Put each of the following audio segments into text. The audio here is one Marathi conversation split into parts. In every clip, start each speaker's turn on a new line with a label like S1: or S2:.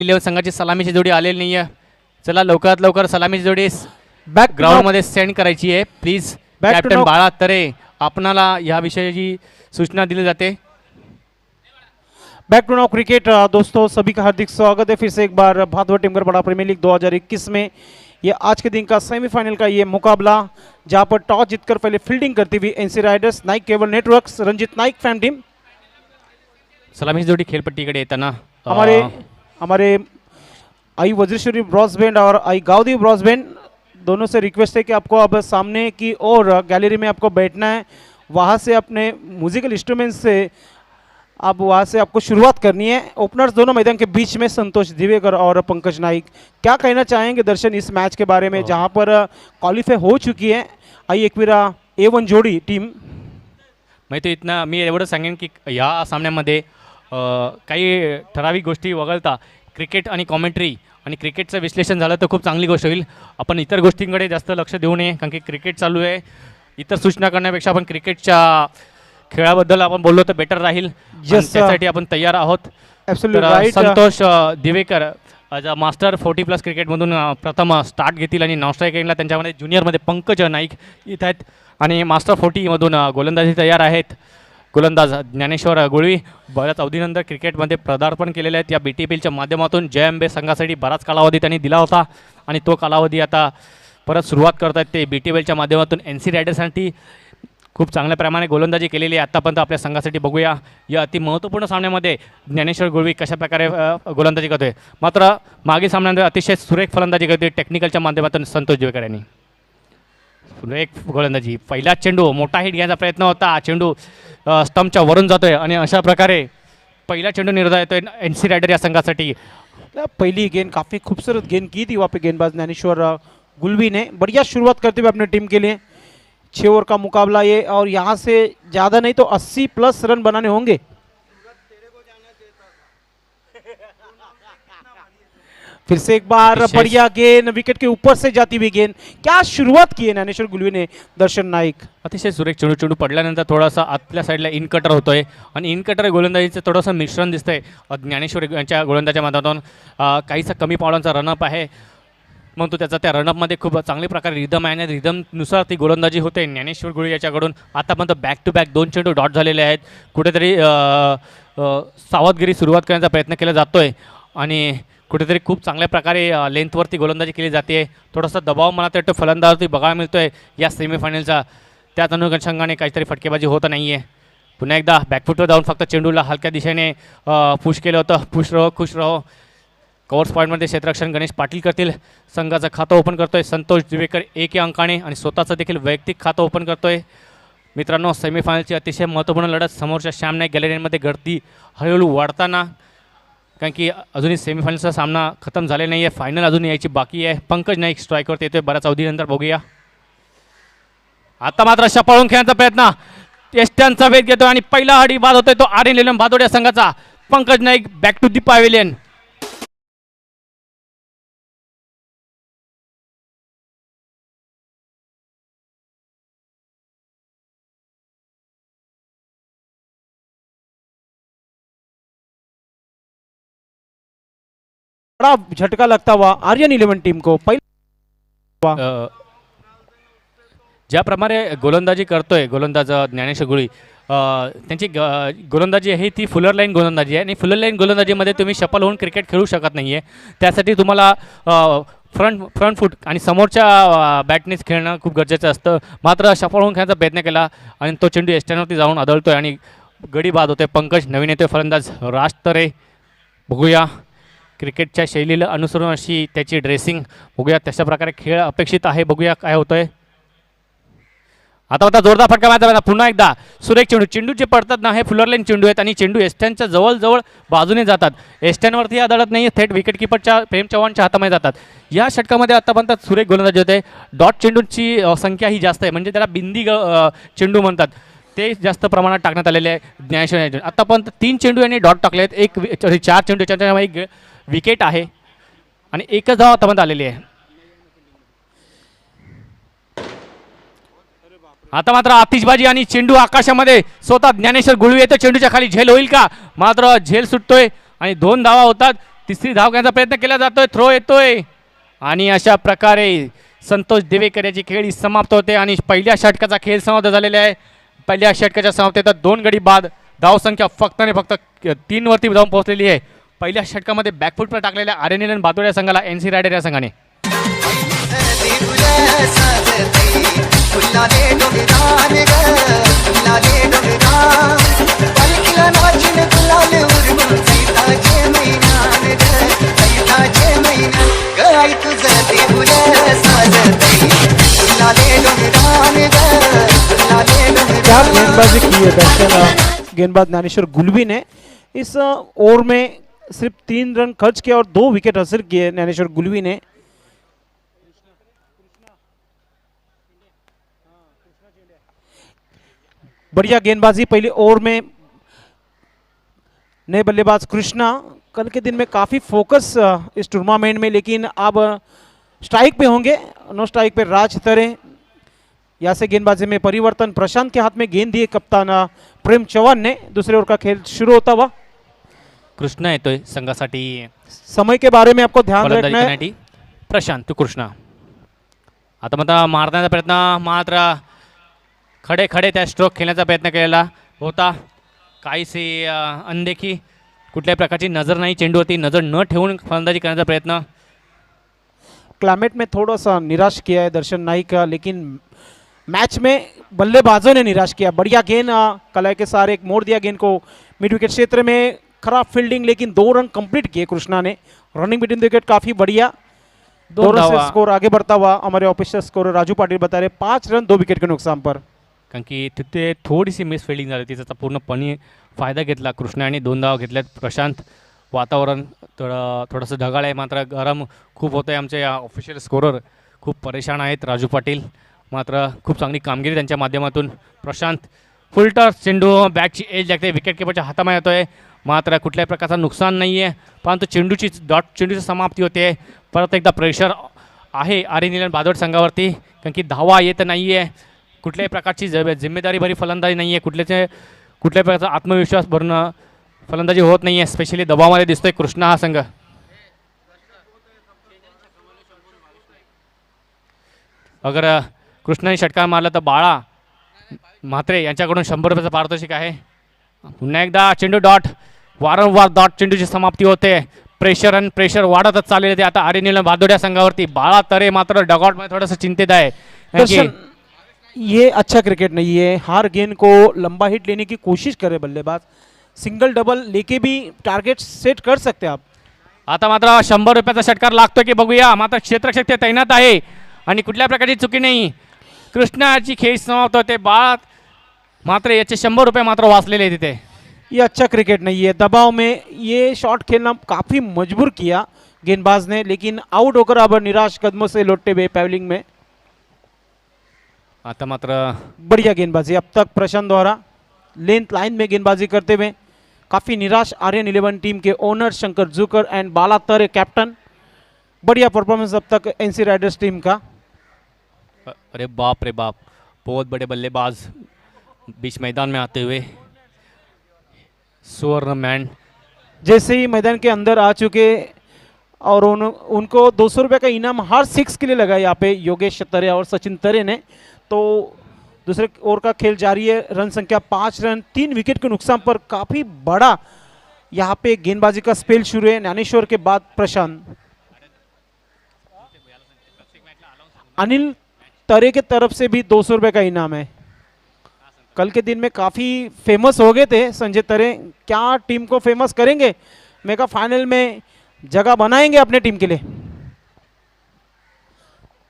S1: इलेव्हन संघाची सलामीची जोडी आलेली नाही आहे. चला लवकरात लवकर सलामीची जोडी
S2: बॅक
S1: ग्राउंडमध्ये सेंड करायची आहे please.
S2: Back to
S1: captain
S2: knock.
S1: बाळा तरे आपणाला या विषयाची सूचना दिली जाते.
S2: बैक टू नाउ क्रिकेट दोस्तों, सभी का हार्दिक स्वागत है फिर से एक बार भादवा टीमगढ़ बड़ा प्रीमियर लीग 2021 में ये आज के दिन का सेमीफाइनल का ये मुकाबला, जहां पर टॉस जीतकर पहले फील्डिंग करती हुई NC Riders, Naik cable networks, Ranjit Naik Faim team
S1: सलामीची जोडी खेळपट्टीकडे येताना
S2: हमारे आई वज्रेश्वरी ब्रॉसबैंड और आई गावदी ब्रॉसबैंड दोनों से रिक्वेस्ट है कि आपको अब सामने की और गैलरी में आपको बैठना है. वहाँ से अपने म्यूजिकल इंस्ट्रूमेंट से अब वहाँ से आपको शुरुआत करनी है. ओपनर्स दोनों मैदान के बीच में संतोष दिवेकर और पंकज नाइक. क्या कहना चाहेंगे दर्शन इस मैच के बारे में, जहाँ पर क्वालिफाई हो चुकी है आई एकविरा A1 जोडी टीम.
S1: माहिती इथनं मी एवढं सांगेन की या सामन्यामध्ये काही ठराविक गोष्टी वगळता क्रिकेट आणि कॉमेंट्री आणि क्रिकेटचं विश्लेषण झालं तर खूप चांगली गोष्ट होईल. आपण इतर गोष्टींकडे जास्त लक्ष देऊ नये, कारण की क्रिकेट चालू आहे. इतर सूचना करण्यापेक्षा आपण क्रिकेटच्या खेळाबद्दल आपण बोललो तर बेटर राहील.
S2: Yes,
S1: त्यासाठी आपण तयार आहोत.
S2: Absolutely
S1: तर
S2: right.
S1: Santosh Divekar as a master 40+ क्रिकेटमधून प्रथम स्टार्ट घेतील आणि नॉन स्ट्रायकिंगला त्यांच्यामध्ये ज्युनियरमध्ये पंकज नाईक इथं आहेत आणि मास्टर 40मधून गोलंदाजी तयार आहेत. गोलंदाज ज्ञानेश्वर गुळवी बऱ्याच अवधीनंतर क्रिकेटमध्ये पदार्पण केलेले आहेत. या BTPLच्या माध्यमातून जयंबे संघासाठी बराच कालावधी त्यांनी दिला होता आणि तो कालावधी आता परत सुरुवात करत आहेत ते. BTPLच्या माध्यमातून NC रायडर्ससाठी खूप चांगल्या प्रमाणे गोलंदाजी केलेली आहे आत्तापर्यंत आपल्या संघासाठी. बघूया या अति महत्त्वपूर्ण सामन्यामध्ये ज्ञानेश्वर गुळवी कशाप्रकारे गोलंदाजी करतोय. मात्र मागील सामन्यामध्ये अतिशय सुरेख फलंदाजी करतोय टेक्निकलच्या माध्यमातून संतोष दिवेकर यांनी. सुरेख गोलंदाजी. पहिला चेंडू मोठा हिट घ्यायचा प्रयत्न होता. चेंडू स्टंपच्या वरून जातोय आणि अशा प्रकारे पहिला चेंडू निर्धार येतोय NC रायडर या संघासाठी.
S2: पहली गेंद काफ़ी खूबसूरत गेंद की थी वहाँ पे गेंदबाज ज्ञानेश्वर गुलवी ने. बढ़िया शुरुआत करते हुए अपने टीम के लिए. 6 ओवर का मुकाबला ये, और यहाँ से ज़्यादा नहीं तो 80+ रन बनाने होंगे. फिर से एक बार बढ़िया गेंद, विकेट के ऊपर से जाती हुई गेंद. क्या शुरुआत की है ज्ञानेश्वर गुलवी ने. दर्शन नाईक
S1: अतिशय सुरेख चेंडू पडल्यानंतर थोडासा आतल्या साईडला इन कटर होतोय आणि इन कटर गोलंदाजीचं थोडंसं मिश्रण दिसतंय ज्ञानेश्वर यांच्या गोलंदाजीच्या माध्यमातून. काहीसा कमी पावलांचा रनअप आहे, मग तो त्याचा त्या रनअपमध्ये खूप चांगल्या प्रकारे रिदम आहे आणि रिदमनुसार ती गोलंदाजी होते ज्ञानेश्वर गुळवी याच्याकडून. आतापर्यंत बॅक टू बॅक 2 चेंडू डॉट झालेले आहेत. कुठेतरी सावधगिरी सुरुवात करण्याचा प्रयत्न केला जातोय आणि कुठेतरी खूप चांगल्या प्रकारे लेंथवरती गोलंदाजी केली जाते. थोडासा दबाव मला वाटतं फलंदाजवरती बघायला मिळतोय या सेमीफायनलचा. त्याच अनुषंगाने काहीतरी फटकेबाजी होत नाही आहे. पुन्हा एकदा बॅकफुटवर जाऊन फक्त चेंडूला हलक्या दिशेने पुश केलं होतं. पुश रहो खुश रहो. कव्हर्स पॉईंटमध्ये क्षेत्ररक्षण गणेश पाटील करतील. संघाचं खातं ओपन करतोय संतोष दिवेकर 1 या अंकाने आणि स्वतःचं देखील वैयक्तिक खातं ओपन करतोय. मित्रांनो, सेमीफायनलची अतिशय महत्त्वपूर्ण लढत समोरच्या श्याम नाईक गॅलरीमध्ये घडती हळूहळू वाढताना, कारण की अजूनही सेमीफायनलचा सामना खतम झालेला नाही आहे. फायनल अजून यायची बाकी आहे. पंकज नाईक स्ट्राईकवरती येतोय बऱ्याच अवधीनंतर. बघूया आता मात्र शपाळून खेळण्याचा प्रयत्न. एस्ट्यांचा वेध घेतोय आणि पहिला हाडी बाद होतोय तो आर्यन लेलम भादोड या संघाचा. Pankaj Naik back to the pavilion.
S2: बड़ा झटका लगता हुआ आर्यन 11 टीम को.
S1: ज्याप्रमाणे गोलंदाजी करतोय गोलंदाज ज्ञानेश्वर गुळवी, त्यांची गोलंदाजी आहे ती फुलर लाईन गोलंदाजी आहे आणि फुलर लाईन गोलंदाजीमध्ये तुम्ही शफल होऊन क्रिकेट खेळू शकत नाही आहे. त्यासाठी तुम्हाला फ्रंट फूट आणि समोरच्या बॅटनेच खेळणं खूप गरजेचं असतं. मात्र शफल होऊन खेळण्याचा प्रयत्न केला आणि तो चेंडू एस्टॅनवरती जाऊन आदळतोय आणि गडी बाद होतोय. पंकज नवीन येतोय फलंदाज राज तरे. बघूया क्रिकेटच्या शैलीला अनुसरून अशी त्याची ड्रेसिंग. बघूया तशा प्रकारे खेळ अपेक्षित आहे. बघूया काय होतंय. आता जोरदार फटका मारायचा. पुन्हा एकदा सुरेख चेंडू जे पडतात ना हे फुलर लाईन चेंडू आहेत आणि चेंडू एस्टॅनच्या जवळ बाजूने जातात. एस्टॅनवरती आदळत नाही, थेट विकेट किपरच्या प्रेम चव्हाणच्या हातामध्ये जातात. या षटकामध्ये आतापर्यंत सुरेख गोलंदाजी होते. डॉट चेंडूची संख्या ही जास्त आहे, म्हणजे त्याला बिंदी चेंडू म्हणतात, ते जास्त प्रमाणात टाकण्यात आलेले आहे. ज्ञानेश्वर आतापर्यंत 3 चेंडू यांनी डॉट टाकले आहेत. 4 चेंडू त्याच्यामध्ये एक विकेट आहे आणि एकच धाव आतापर्यंत आलेली आहे. आता मात्र आतिषबाजी आणि चेंडू आकाशामध्ये. स्वतः ज्ञानेश्वर गुळवी येतो. चेंडूच्या खाली झेल होईल का. मात्र झेल सुटतोय आणि 2 धावा होतात. तिसरी धाव घेण्याचा प्रयत्न केला जातोय, थ्रो येतोय आणि अशा प्रकारे संतोष देवेकर याची खेळ ही समाप्त होते आणि पहिल्या षटकाचा खेळ समाप्त झालेला आहे. पहिल्या षटकाच्या समाप्तीत 2 गडी बाद धावसंख्या फक्त आणि फक्त 3 वरती जाऊन पोहोचलेली आहे. पहिल्या षटकामध्ये बॅकफुटवर टाकलेल्या आर्यनिलन बादोड या संघाला एनसी रायडर या संघाने
S2: क्या गेंदबाजी की है दर्शन, गेंदबाज ज्ञानेश्वर गुलवी ने इस ओवर में सिर्फ 3 रन खर्च किया और 2 विकेट हासिल किए ज्ञानेश्वर गुलवी ने। बढ़िया गेंदबाजी पहले ओवर में। नए बल्लेबाज कृष्णा कल के दिन में काफी फोकस इस टूर्नामेंट में, लेकिन अब स्ट्राइक पे होंगे। नो स्ट्राइक पे राज तरे। यहाँ से गेंदबाजी में परिवर्तन, प्रशांत के हाथ में गेंद दिए कप्तान प्रेम चव्हाण ने। दूसरे ओवर का खेल शुरू होता हुआ
S1: कृष्णा येतोय संघासाठी
S2: समय के बारे में आपको ध्यान
S1: फलंदाजी
S2: रखना है।
S1: करण्यासाठी प्रशांत कृष्णा आता मात्र मारण्याचा प्रयत्न, मात्र खडे खडे त्या स्ट्रोक खेळण्याचा प्रयत्न केलेला होता. काहीसे अनदेखी, कुठल्याही प्रकारची नजर नाही, चेंडूवरती नजर न ठेवून फलंदाजी करण्याचा प्रयत्न.
S2: क्लाइमेट में थोड़ा सा निराश किया है दर्शन नाइक का, लेकिन मैच में बल्लेबाजों ने निराश किया। बढ़िया गेंद कलाई के सारे एक मोड़ दिया गेंद को मिड विकेट क्षेत्र में। खराब फील्डिंग, लेकिन 2 रन कंप्लीट किए कृष्णा ने। रनिंग बिटवीन द विकेट काफी बढ़िया। 2 रन से स्कोर आगे बढ़ता हुआ हमारे ऑफिशियल स्कोर राजू पाटिल बता रहे 5 रन 2 विकेट के नुकसान पर।
S1: कारण की तिथे थोडीशी मिस फिल्डिंग झाली, तिचा पूर्णपणे फायदा घेतला कृष्णाने. 2 धावा घेतल्यात. प्रशांत वातावरण थोडंसं ढगाळ आहे, मात्र गरम खूप होतं आहे. आमचे ऑफिशियल स्कोरर खूप परेशान आहेत राजू पाटील, मात्र खूप चांगली कामगिरी त्यांच्या माध्यमातून. प्रशांत फुलटॉस चेंडू बॅटची एज लागते, विकेट किपरच्या हातामध्ये येतो आहे, मात्र कुठल्याही प्रकारचं नुकसान नाही आहे. परंतु चेंडूची समाप्ती होते. परत एकदा प्रेशर आहे आर्यनिलन बादोड संघावरती, कारण की धावा येत नाही आहे. कुठल्याही प्रकारची जिम्मेदारी भरी फलंदाजी नाही आहे, कुठल्याही प्रकारचा आत्मविश्वास भरून फलंदाजी होत नाही आहे. स्पेशली दबावामध्ये दिसतोय कृष्णा हा संघ. अगर कृष्णाने षटकार मारला तर बाळा म्हात्रे यांच्याकडून 100 रुपयाचं पारितोषिक आहे. पुन्हा एकदा चेंडू डॉट, वारंवार डॉट चेंडूची समाप्ती होते. प्रेशर वाढतच चाललेले ते आता आर्यनिलन बादोड या संघावरती. बाळा तरे मात्र डगआउटमध्ये थोडंसं चिंतित आहे.
S2: ये अच्छा क्रिकेट नहीं है। हर गेंद को लंबा हिट लेने की कोशिश करे बल्लेबाज, सिंगल डबल लेके भी टारगेट सेट कर सकते आप।
S1: आता मात्र 100 रुपयाचा षटकार लागतो की बघूया. मात्र क्षेत्ररक्षक तैनात आहे आणि कुठल्या प्रकारची चुकी नाही. कृष्णाची खेळ समाप्त होते. बाळ मात्र याचे 100 रुपये मात्र वाचलेले तिथे.
S2: ये अच्छा क्रिकेट नहीं है। दबाव में ये शॉट खेलना काफ़ी मजबूर किया गेंदबाज ने, लेकिन आउट होकर अब निराश कदमों से लौटते हुए पैवलिंग में।
S1: आता मात्र
S2: बढ़िया गेंदबाजी अब तक प्रशांत द्वारा लेंथ लाइन में गेंदबाजी करते हुए काफ़ी निराश आर्यन 11 टीम के ओनर शंकर जूकर एंड बाला तरे कैप्टन। बढ़िया परफॉर्मेंस अब तक एनसी राइडर्स टीम का।
S1: अरे बाप रे बाप, बहुत बड़े बल्लेबाज बीच मैदान में आते हुए। स्वर्ण मैन
S2: जैसे ही मैदान के अंदर आ चुके और उनको 200 रुपये का इनाम हर 6 के लिए लगा यहाँ पे योगेश तरे और सचिन तरे ने। तो दूसरे ओवर का खेल जारी है। रन संख्या 5 रन 3 विकेट के नुकसान पर काफ़ी बड़ा यहाँ पे गेंदबाजी का स्पेल शुरू है। ज्ञानेश्वर के बाद प्रशांत। अनिल तरे के तरफ से भी 200 रुपये का इनाम है। कल के दिन में काफ़ी फेमस हो गए थे संजय तरे, क्या टीम को फेमस करेंगे, मेगा फाइनल में जगह बनाएंगे अपने टीम के लिए।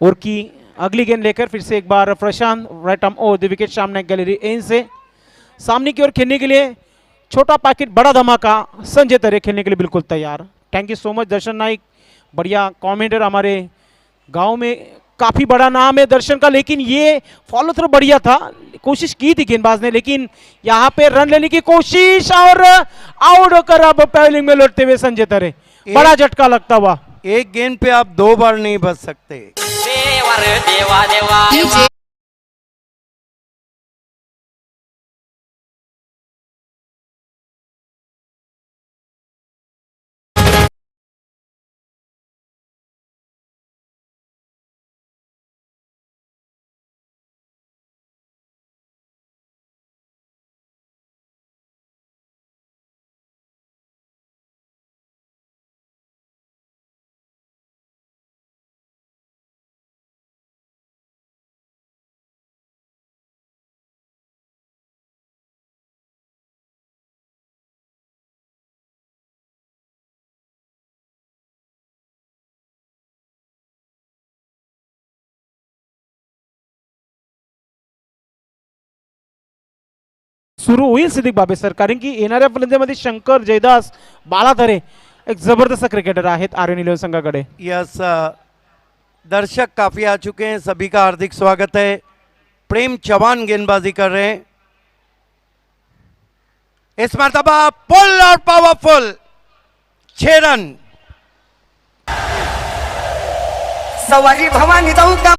S2: और की अगली गेंद लेकर फिर से एक बार Prashant right arm over the wicket सामने गैलरी एन से सामने की ओर खेलने के लिए। छोटा पैकेट बड़ा धमाका, संजय तरे खेलने के लिए बिल्कुल तैयार। थैंक यू सो मच दर्शन नाइक, बढ़िया कमेंटर। हमारे गांव में काफ़ी बड़ा नाम है दर्शन का, लेकिन ये फॉलो थ्रू बढ़िया था, कोशिश की थी गेंदबाज ने, लेकिन यहाँ पे रन लेने की कोशिश और आउट होकर अब पैवलिंग में लौटते हुए संजय तरे। बड़ा झटका लगता हुआ।
S3: एक गेंद पे आप 2 बार नहीं बच सकते।
S4: देवा देवा
S2: सुरू होईल सिद्दीक बाबे सर, कारण की येणाऱ्या फलंदाजीमध्ये शंकर, जयदास, बालाधरे एक जबरदस्त क्रिकेटर आहेत आर्यन इलेव्हन संघाकडे.
S3: यस, दर्शक काफी आ चुके हैं, सभी का हार्दिक स्वागत है. प्रेम चौहान गेंदबाजी कर रहे हैं. इस मर्तबा पुल और पावरफुल 6 रन.
S5: सवारी भवानी जाऊ का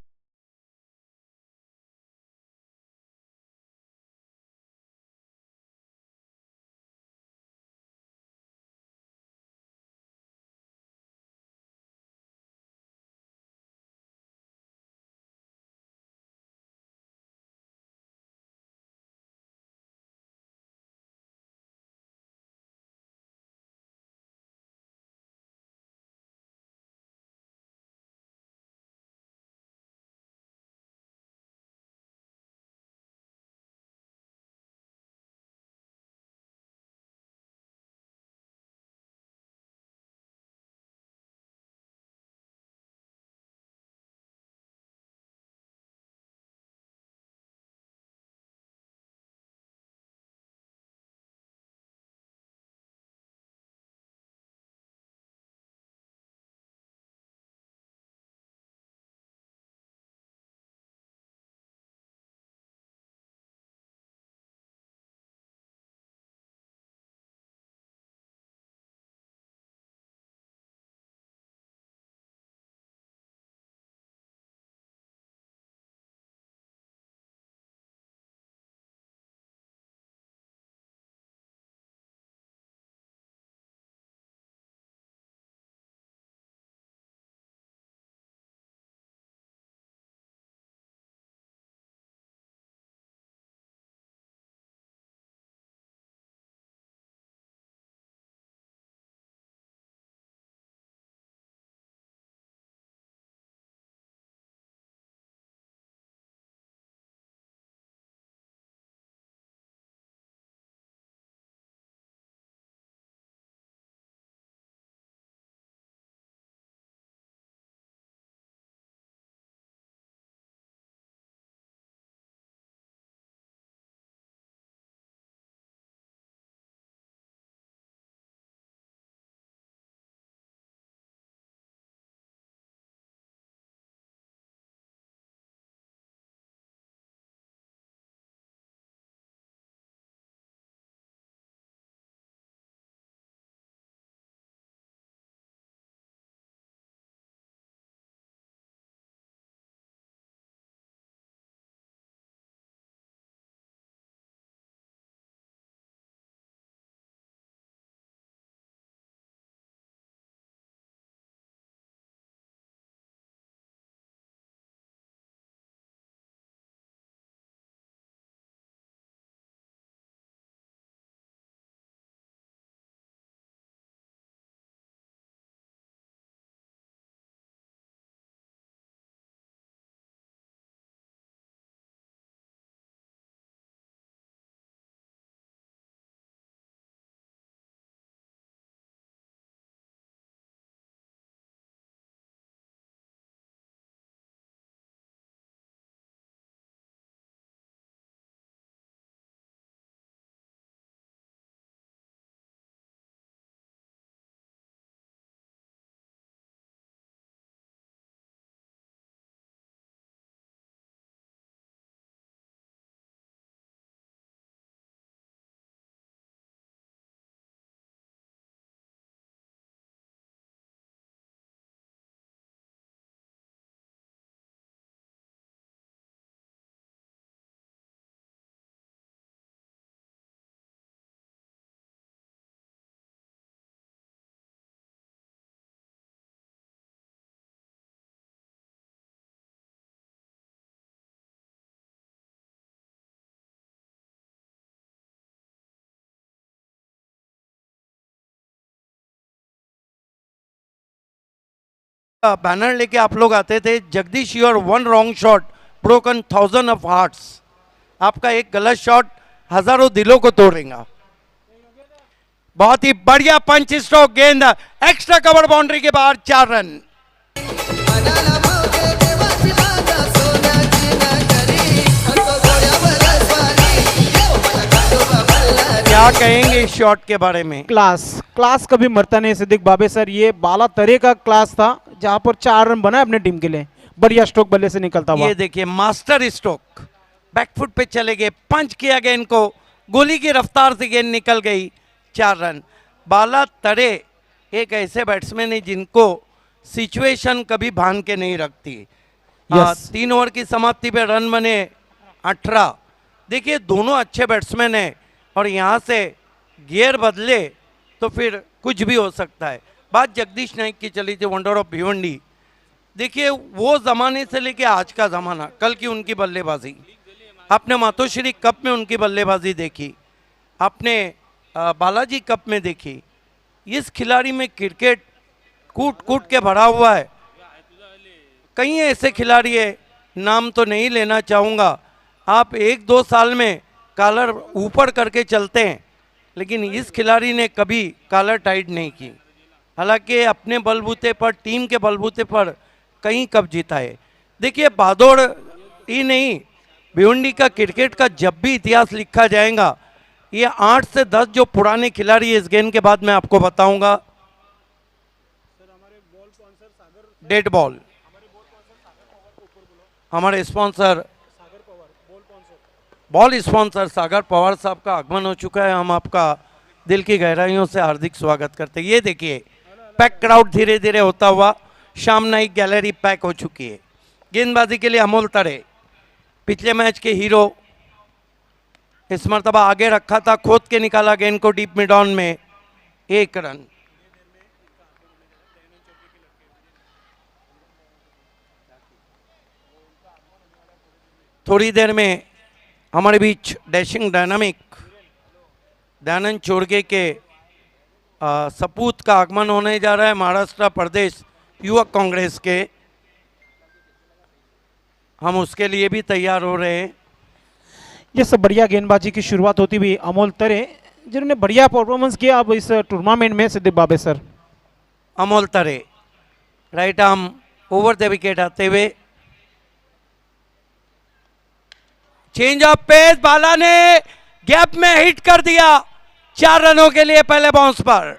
S3: बैनर लेके आप लोग आते थे, Jagdish your 1 wrong shot broken 1000 of hearts. आपका एक गलत शॉट हजारों दिलों को तोड़ेगा. बहुत ही बढ़िया पंच स्ट्रोक गेंद, एक्स्ट्रा कवर बाउंड्री के बाहर 4 रन. क्या कहेंगे इस शॉट के बारे में?
S2: क्लास क्लास कभी मरता नहीं सिद्दीक बाबे सर, ये बाला तरे का क्लास था जहां पर 4 रन बना अपने टीम के लिए। बढ़िया स्ट्रोक बल्ले से निकलता हुआ।
S3: ये देखिए मास्टर स्ट्रोक, बैकफुट पे चले गए, पंच किया गेंद को, गोली की रफ्तार से गेंद निकल गई, 4 रन। बाला तरे एक ऐसे बैट्समैन है जिनको सिचुएशन कभी भान के नहीं रखती।
S2: Yes.
S3: 3 ओवर की समाप्ति पे रन बने 18। देखिए दोनों अच्छे बैट्समैन हैं और यहाँ से गियर बदले तो फिर कुछ भी हो सकता है। बात जगदीश नाइक की चली थी, वंडर ऑफ भिवंडी। देखिए वो ज़माने से लेके आज का ज़माना, कल की उनकी बल्लेबाजी, आपने मातोश्री कप में उनकी बल्लेबाजी देखी, आपने बालाजी कप में देखी। इस खिलाड़ी में क्रिकेट कूट कूट के भरा हुआ है। कई ऐसे खिलाड़ी है, नाम तो नहीं लेना चाहूँगा, आप 1-2 साल में कॉलर ऊपर करके चलते हैं, लेकिन इस खिलाड़ी ने कभी कॉलर टाइट नहीं की। हालांकि अपने बलबूते पर, टीम के बलबूते पर कहीं कप जीता है। देखिए बादौड़ ही नहीं, भिवंडी का क्रिकेट का जब भी इतिहास लिखा जाएगा, ये 8 से 10 जो पुराने खिलाड़ी इस गेंद के बाद मैं आपको बताऊंगा। डेड बॉल, हमारे स्पॉन्सर बॉल स्पॉन्सर सागर पवार साहब का आगमन हो चुका है। हम आपका दिल की गहराइयों से हार्दिक स्वागत करते हैं। ये देखिए पैक क्राउड धीरे धीरे होता हुआ, शाम नाइक गैलरी पैक हो चुकी है। गेंदबाजी के लिए अमोल तरे, पिछले मैच के हीरो, इस मरतबा आगे रखा था, खोद के निकाला गेंद को डीप मिड ऑन में, 1 रन। थोड़ी देर में हमारे बीच डैशिंग डायनामिक दयानंद चोरगे के सपूत का आगमन होने जा रहा है, महाराष्ट्र प्रदेश युवक कांग्रेस के। हम उसके लिए भी तैयार हो रहे हैं।
S2: ये सब बढ़िया गेंदबाजी की शुरुआत होती हुई अमोल तरे, जिन्होंने बढ़िया परफॉर्मेंस किया अब इस टूर्नामेंट में सिद्दीक बाबे sir.
S3: Amol Tare right arm over the wicket आते हुए, चेंज ऑफ पेस, बाला ने गैप में हिट कर दिया, 4 रनों के लिए पहले बाउंस पर।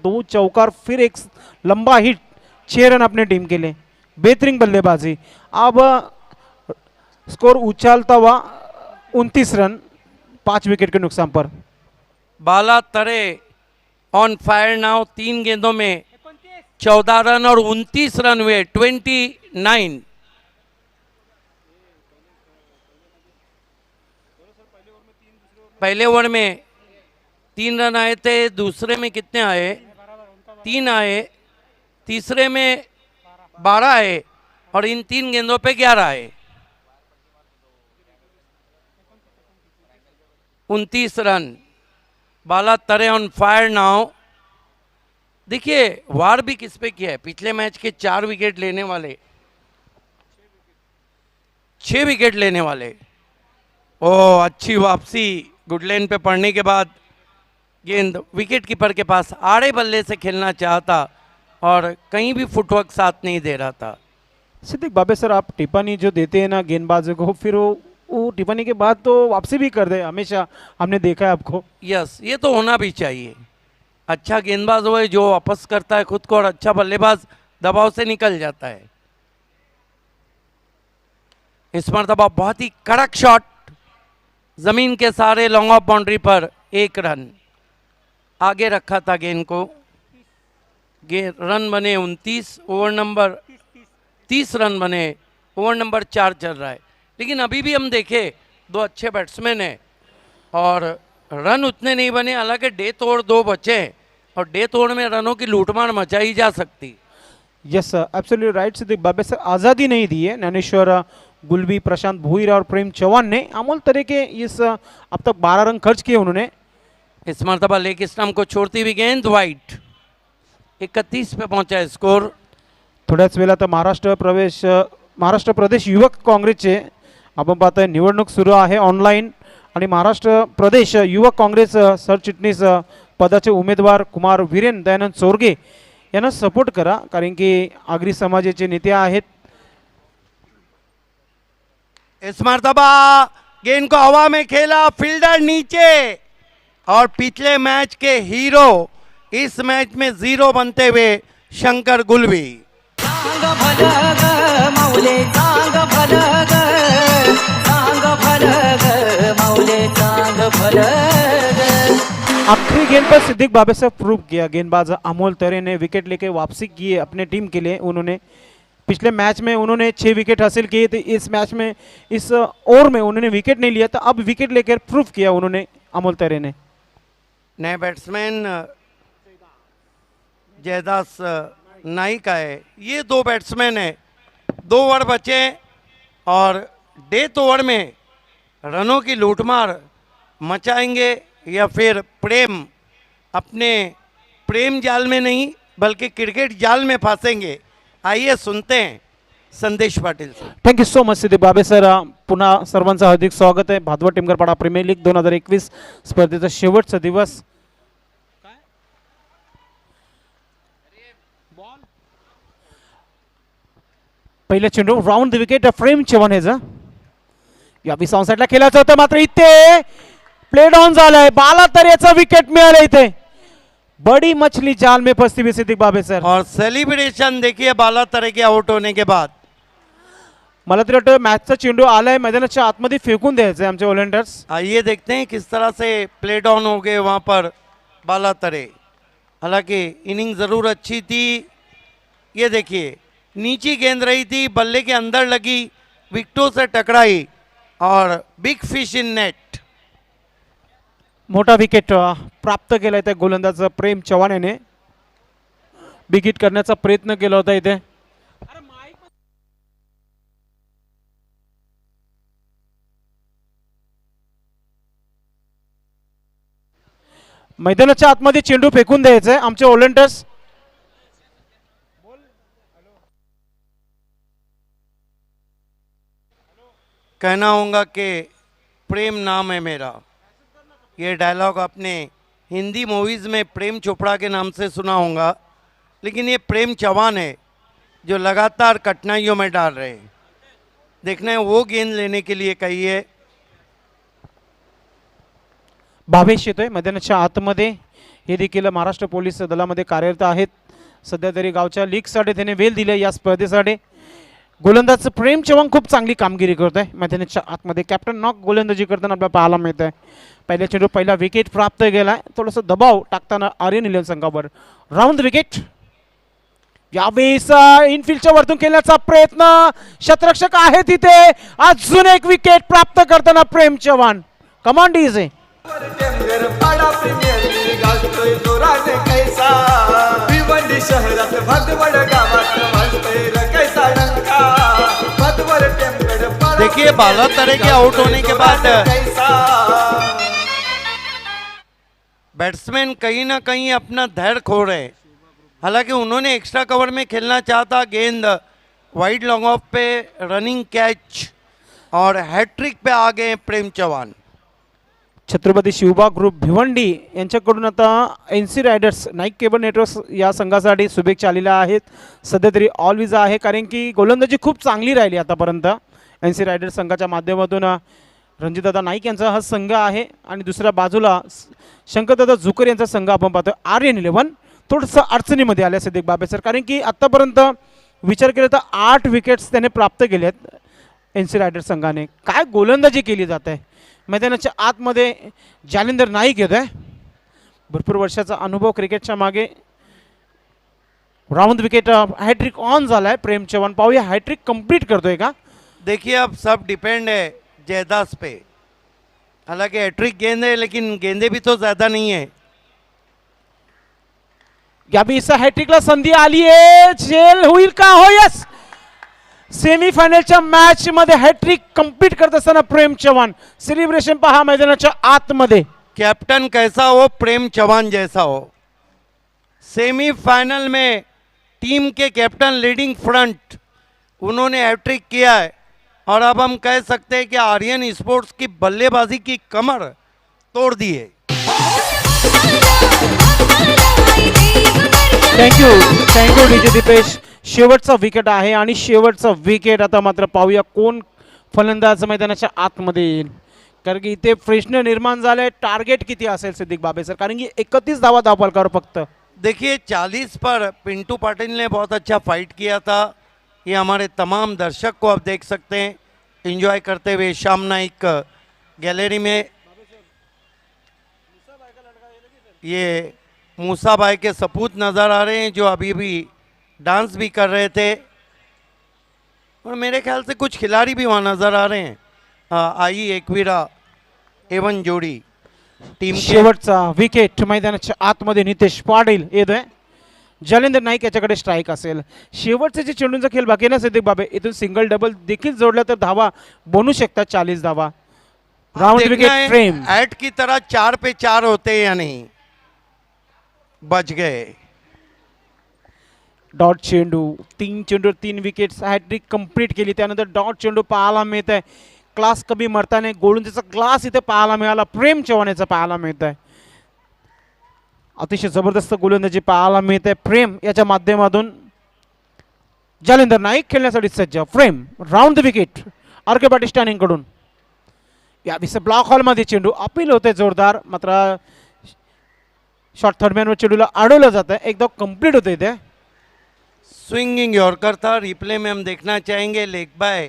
S2: दो चौकार, फिर एक लंबा हिट, 6 रन अपने टीम के लिए। बेहतरीन बल्लेबाजी। अब स्कोर उछालता हुआ 29 रन 5 विकेट के नुकसान पर।
S3: बाला तरे ऑन फायर नाउ, 3 गेंदों में 14 रन और 29 रन हुए, 29। पहले ओवर में 3 रन आए थे, दूसरे में कितने आए? 3 आए, तीसरे में 12 आए और इन 3 गेंदों पे 11 आए, 29 run. Bala Tare on fire now. देखिए वार भी किस पे किया है, पिछले मैच के 4 विकेट लेने वाले, 6 विकेट लेने वाले। ओ अच्छी वापसी, गुड लेन पे पड़ने के बाद गेंद विकेट कीपर के पास आड़े बल्ले से खेलना चाहता और कहीं भी फुटवर्क साथ नहीं दे रहा था।
S2: सिद्दीक बाबे सर, आप टिप्पणी जो देते हैं ना गेंदबाजों को, फिर वो टिप्पणी के बाद तो वापसी भी कर दे, हमेशा हमने देखा है आपको।
S3: यस, ये तो होना भी चाहिए। अच्छा गेंदबाज वो है जो वापस करता है खुद को, और अच्छा बल्लेबाज दबाव से निकल जाता है। इस मरतबा बहुत ही कड़क शॉट, जमीन के सारे लॉन्ग ऑफ बाउंड्री पर, 1 रन। आगे रखा था गेंद को, रन बने 29, ओवर नंबर 30 रन बने, ओवर नंबर 4 चल रहा है। लेकिन अभी भी हम देखें 2 अच्छे बैट्समैन हैं और रन उतने नहीं बने, हालांकि डेथ ओवर 2 बचे हैं और डेथ ओवर में रनों की लूटमार मचाई जा सकती।
S2: Yes sir, absolutely right Siddique बाबे सर, आज़ादी नहीं दी है ज्ञानेश्वर गुलबी, प्रशांत भूईर और प्रेम चौहान ने। अमोल तरह के इस अब तक 12 रन खर्च किए उन्होंने।
S3: इस मरतबा लेग स्टंप को छोड़ती हुई गेंद वाइट, 31 पे पहुंचा है स्कोर।
S2: थोड्याच वेळात महाराष्ट्र प्रदेश युवक काँग्रेसचे आपण पाहतोय निवडणूक सुरू आहे ऑनलाईन आणि महाराष्ट्र प्रदेश युवक काँग्रेस सरचिटणीस पदाचे उमेदवार कुमार वीरेन दयानंद चोरगे यांना सपोर्ट करा, कारण की आगरी समाजाचे नेते आहेत।
S3: इस मरतबा गेंद को हवा में खेला, फील्डर नीचे, और पिछले मैच के हीरो इस मैच में 0 बनते हुए शंकर गुलवी।
S5: चांग भलं ग माऊले, चांग भलं ग, चांग भलं ग माऊले, चांग भलं ग।
S2: आखिरी गेंद पर सिद्दीक बाबे से प्रूव किया गेंदबाज अमोल तरे ने विकेट लेके वापसी की है अपने टीम के लिए। उन्होंने पिछले मैच में उन्होंने 6 विकेट हासिल किए थे, इस मैच में इस ओवर में उन्होंने विकेट नहीं लिया था, अब विकेट लेकर प्रूव किया उन्होंने अमोल तरे ने।
S3: नए बैट्समैन जयदास नाइक आए, ये 2 बैट्समैन है, 2 ओवर बचे और डेथ ओवर में रनों की लूटमार मचाएंगे या फिर प्रेम अपने प्रेम जाल में नहीं बल्कि क्रिकेट जाल में फंसेंगे। आइए सुनते हैं संदेश पाटील से।
S2: थँक्यू सो मच सिद्दीक बाबे सर, पुन्हा सर्वांचं हार्दिक स्वागत आहे भादवा टिमकरपाडा प्रीमियर लीग 2021 स्पर्धेचा शेवटचा दिवस। पहिला चेंडू round the wicket, frame Chavan ह्याचा यावी साऊंड ला खेळायचं होतं, मात्र इथे प्ले डाऊन झालाय, बाला तरेचा विकेट मिळाला इथे। बड़ी मछली जाल में फंसती हुई सिद्दीक बाबे सर।
S3: और सेलिब्रेशन देखिए बाला तरे के आउट होने के बाद।
S2: मला तरी वाटतं मॅचचा चेंडू आलाय, मैदानाच्या आतमध्ये फेकून द्यायचं आहे आमचे ओलंडर्स।
S3: आइए देखते हैं किस तरह से प्ले डाउन हो गए वहाँ पर बाला तरे। हालांकि इनिंग ज़रूर अच्छी थी, ये देखिए नीची गेंद रही थी, बल्ले के अंदर लगी, विकेटों से टकराई और बिग फिश इन नेट।
S2: मोठा विकेट प्राप्त केला त्या गोलंदाज प्रेम चव्हाण याने, बिग हिट करण्याचा प्रयत्न केला होता इथे। मैदानाच्या आतमध्ये चेंडू फेकून द्यायचा आहे आमचे ओलंडर्स।
S3: कहना होगा कि प्रेम नाम है मेरा, ये डायलॉग आपने हिंदी मूवीज़ में प्रेम चोपड़ा के नाम से सुना होगा, लेकिन ये प्रेम चौहान है जो लगातार कठिनाइयों में डाल रहे हैं। देखना है वो गेंद लेने के लिए कही है।
S2: भावेश येतोय मैदानाच्या आतमध्ये, हे देखील महाराष्ट्र पोलीस दलामध्ये कार्यरत आहेत। सध्या तरी गावच्या लीगसाठी त्याने वेल दिले या स्पर्धेसाठी। गोलंदाज प्रेम चव्हाण खूप चांगली कामगिरी करतोय मैदानाच्या आतमध्ये, कॅप्टन नॉक गोलंदाजी करताना आपल्याला पाहायला मिळत आहे। पहिल्या चेंडू पहिला विकेट प्राप्त केलाय, थोडासा दबाव टाकताना आर्यन इलेव्हन संघावर राऊंड विकेट। यावेळेस इनफिल्डच्या वरतून खेळण्याचा प्रयत्न, शतरक्षक आहे तिथे, अजून एक विकेट प्राप्त करताना प्रेम चव्हाण। कमांड इज आहे
S6: पाडा प्रीमियर लीग गाजतोय जोराने कैसा, भिवंडी शहरात भदवड गावात वाजतोय र कैसा डंका, भदवड टेमगड।
S3: देखिए बाला तरे के आउट होने के बाद बैट्समैन कहीं ना कहीं अपना धैर्य खो रहे हैं। हालांकि उन्होंने एक्स्ट्रा कवर में खेलना चाहता, गेंद वाइड लॉन्ग ऑफ पे रनिंग कैच और हैट्रिक पे आ गए प्रेम चव्हाण।
S2: छत्रपती शिवबा ग्रुप भिवंडी यांच्याकडून आता NC riders Naik cable networks या संघासाठी शुभेच्छा आलेल्या आहेत। सध्या तरी ऑलवेज आहे, कारण की गोलंदाजी खूप चांगली राहिली आतापर्यंत NC रायडर्स संघाच्या माध्यमातून। रणजितदादा नाईक यांचा हा संघ आहे आणि दुसऱ्या बाजूला शंकरदादा जुकर यांचा संघ आपण पाहतो आर्यन इलेव्हन। थोडंसं अडचणीमध्ये आले सिद्दीक बाबे सर, कारण की आत्तापर्यंत विचार केला तर 8 विकेट्स त्याने प्राप्त केले आहेत एन सी रायडर संघाने. काय गोलंदाजी केली जात आहे मैदानाच्या आतमध्ये. जालिंदर नाईक येत आहे, भरपूर वर्षाचा अनुभव क्रिकेटच्या मागे. राउंड विकेट हॅट्रिक ऑन झाला आहे प्रेम चव्हाण. पाहूया हॅट्रिक कंप्लीट करतोय का.
S3: देखिए अब सब डिपेंड है जयदास पे. हालांकि हैट्रिक गेंद है लेकिन गेंदे भी तो ज़्यादा नहीं है.
S2: याबीसा हॅट्रिकला संधी आली आहे, झेल होईल का. हो यस, सेमीफायनलच्या मॅच मध्ये हॅट्रिक कंप्लीट करत असताना प्रेम चव्हाण. सेलिब्रेशन पहा मैदानाच्या आतमध्ये.
S3: कैप्टन कैसा हो, प्रेम चौहान जैसा हो. सेमीफाइनल में टीम के कैप्टन लीडिंग फ्रंट, उन्होंने हैट्रिक किया है. और अब हम कह सकते हैं कि आर्यन स्पोर्ट्स की बल्लेबाजी की कमर तोड़ दी है.
S2: Thank you DJ Deepesh. शेवटचा विकेट आहे आणि शेवटचा विकेट आता मात्र पाहूया कोण फलंदाज मैदानाच्या आतमध्ये येईल. कारण की इथे प्रश्न निर्माण झालाय, टार्गेट किती असेल सिद्दीक बाबे सर. कारण की 31 धावा धावफलकावर फक्त.
S3: देखिए 40 पर पिंटू पाटिल ने बहुत अच्छा फाइट किया था. ये हमारे तमाम दर्शक को आप देख सकते हैं एंजॉय करते हुए. श्याम नाइक गैलरी में, ये मूसा भाई के सपूत नज़र आ रहे हैं जो अभी भी डांस भी कर रहे थे. और मेरे ख्याल से कुछ खिलाड़ी भी वहाँ नज़र आ रहे हैं. आई एकवीरा एवन जोड़ी टीम के.
S2: शेवटचा विकेट मैदानाच्या आतमध्ये नितेश पाटील येतोय. जालिंदर नाईक याच्याकडे स्ट्राईक असेल. शेवटचे जे चेंडूंचा खेळ बाकी ना सिद्दीक बाबे, इथून सिंगल डबल देखील जोडला तर धावा बनू शकतात 40 धावा. Round wicket frame.
S3: ऐट की तरह 4 पे 4 होते या नहीं. बच गए.
S2: डॉट चेंडू, 3 चेंडूवर 3 विकेट्स. हॅट्रिक कंप्लीट केली. त्यानंतर डॉट चेंडू पाहायला मिळत आहे. क्लास कमी मरताना गोलंदाजीचा ग्लास इथे पाहायला मिळाला. प्रेम चव्हाण याचा पाहायला मिळत आहे. अतिशय जबरदस्त गोलंदाजी पाहायला मिळते प्रेम याच्या माध्यमातून. जालिंदर नाईक खेळण्यासाठी सज्ज. From round the wicket R K. Patil standing कडून. या विषय ब्लॉक हॉलमध्ये चेंडू अपील होते जोरदार. मात्र शॉर्ट थर्ड मॅनवर चेंडूला अडवलं जातं. एकदा कंप्लीट होते इथे.
S3: स्विंगिंग यॉर्कर था. रिप्ले में हम देखना चाहेंगे. लेग बाय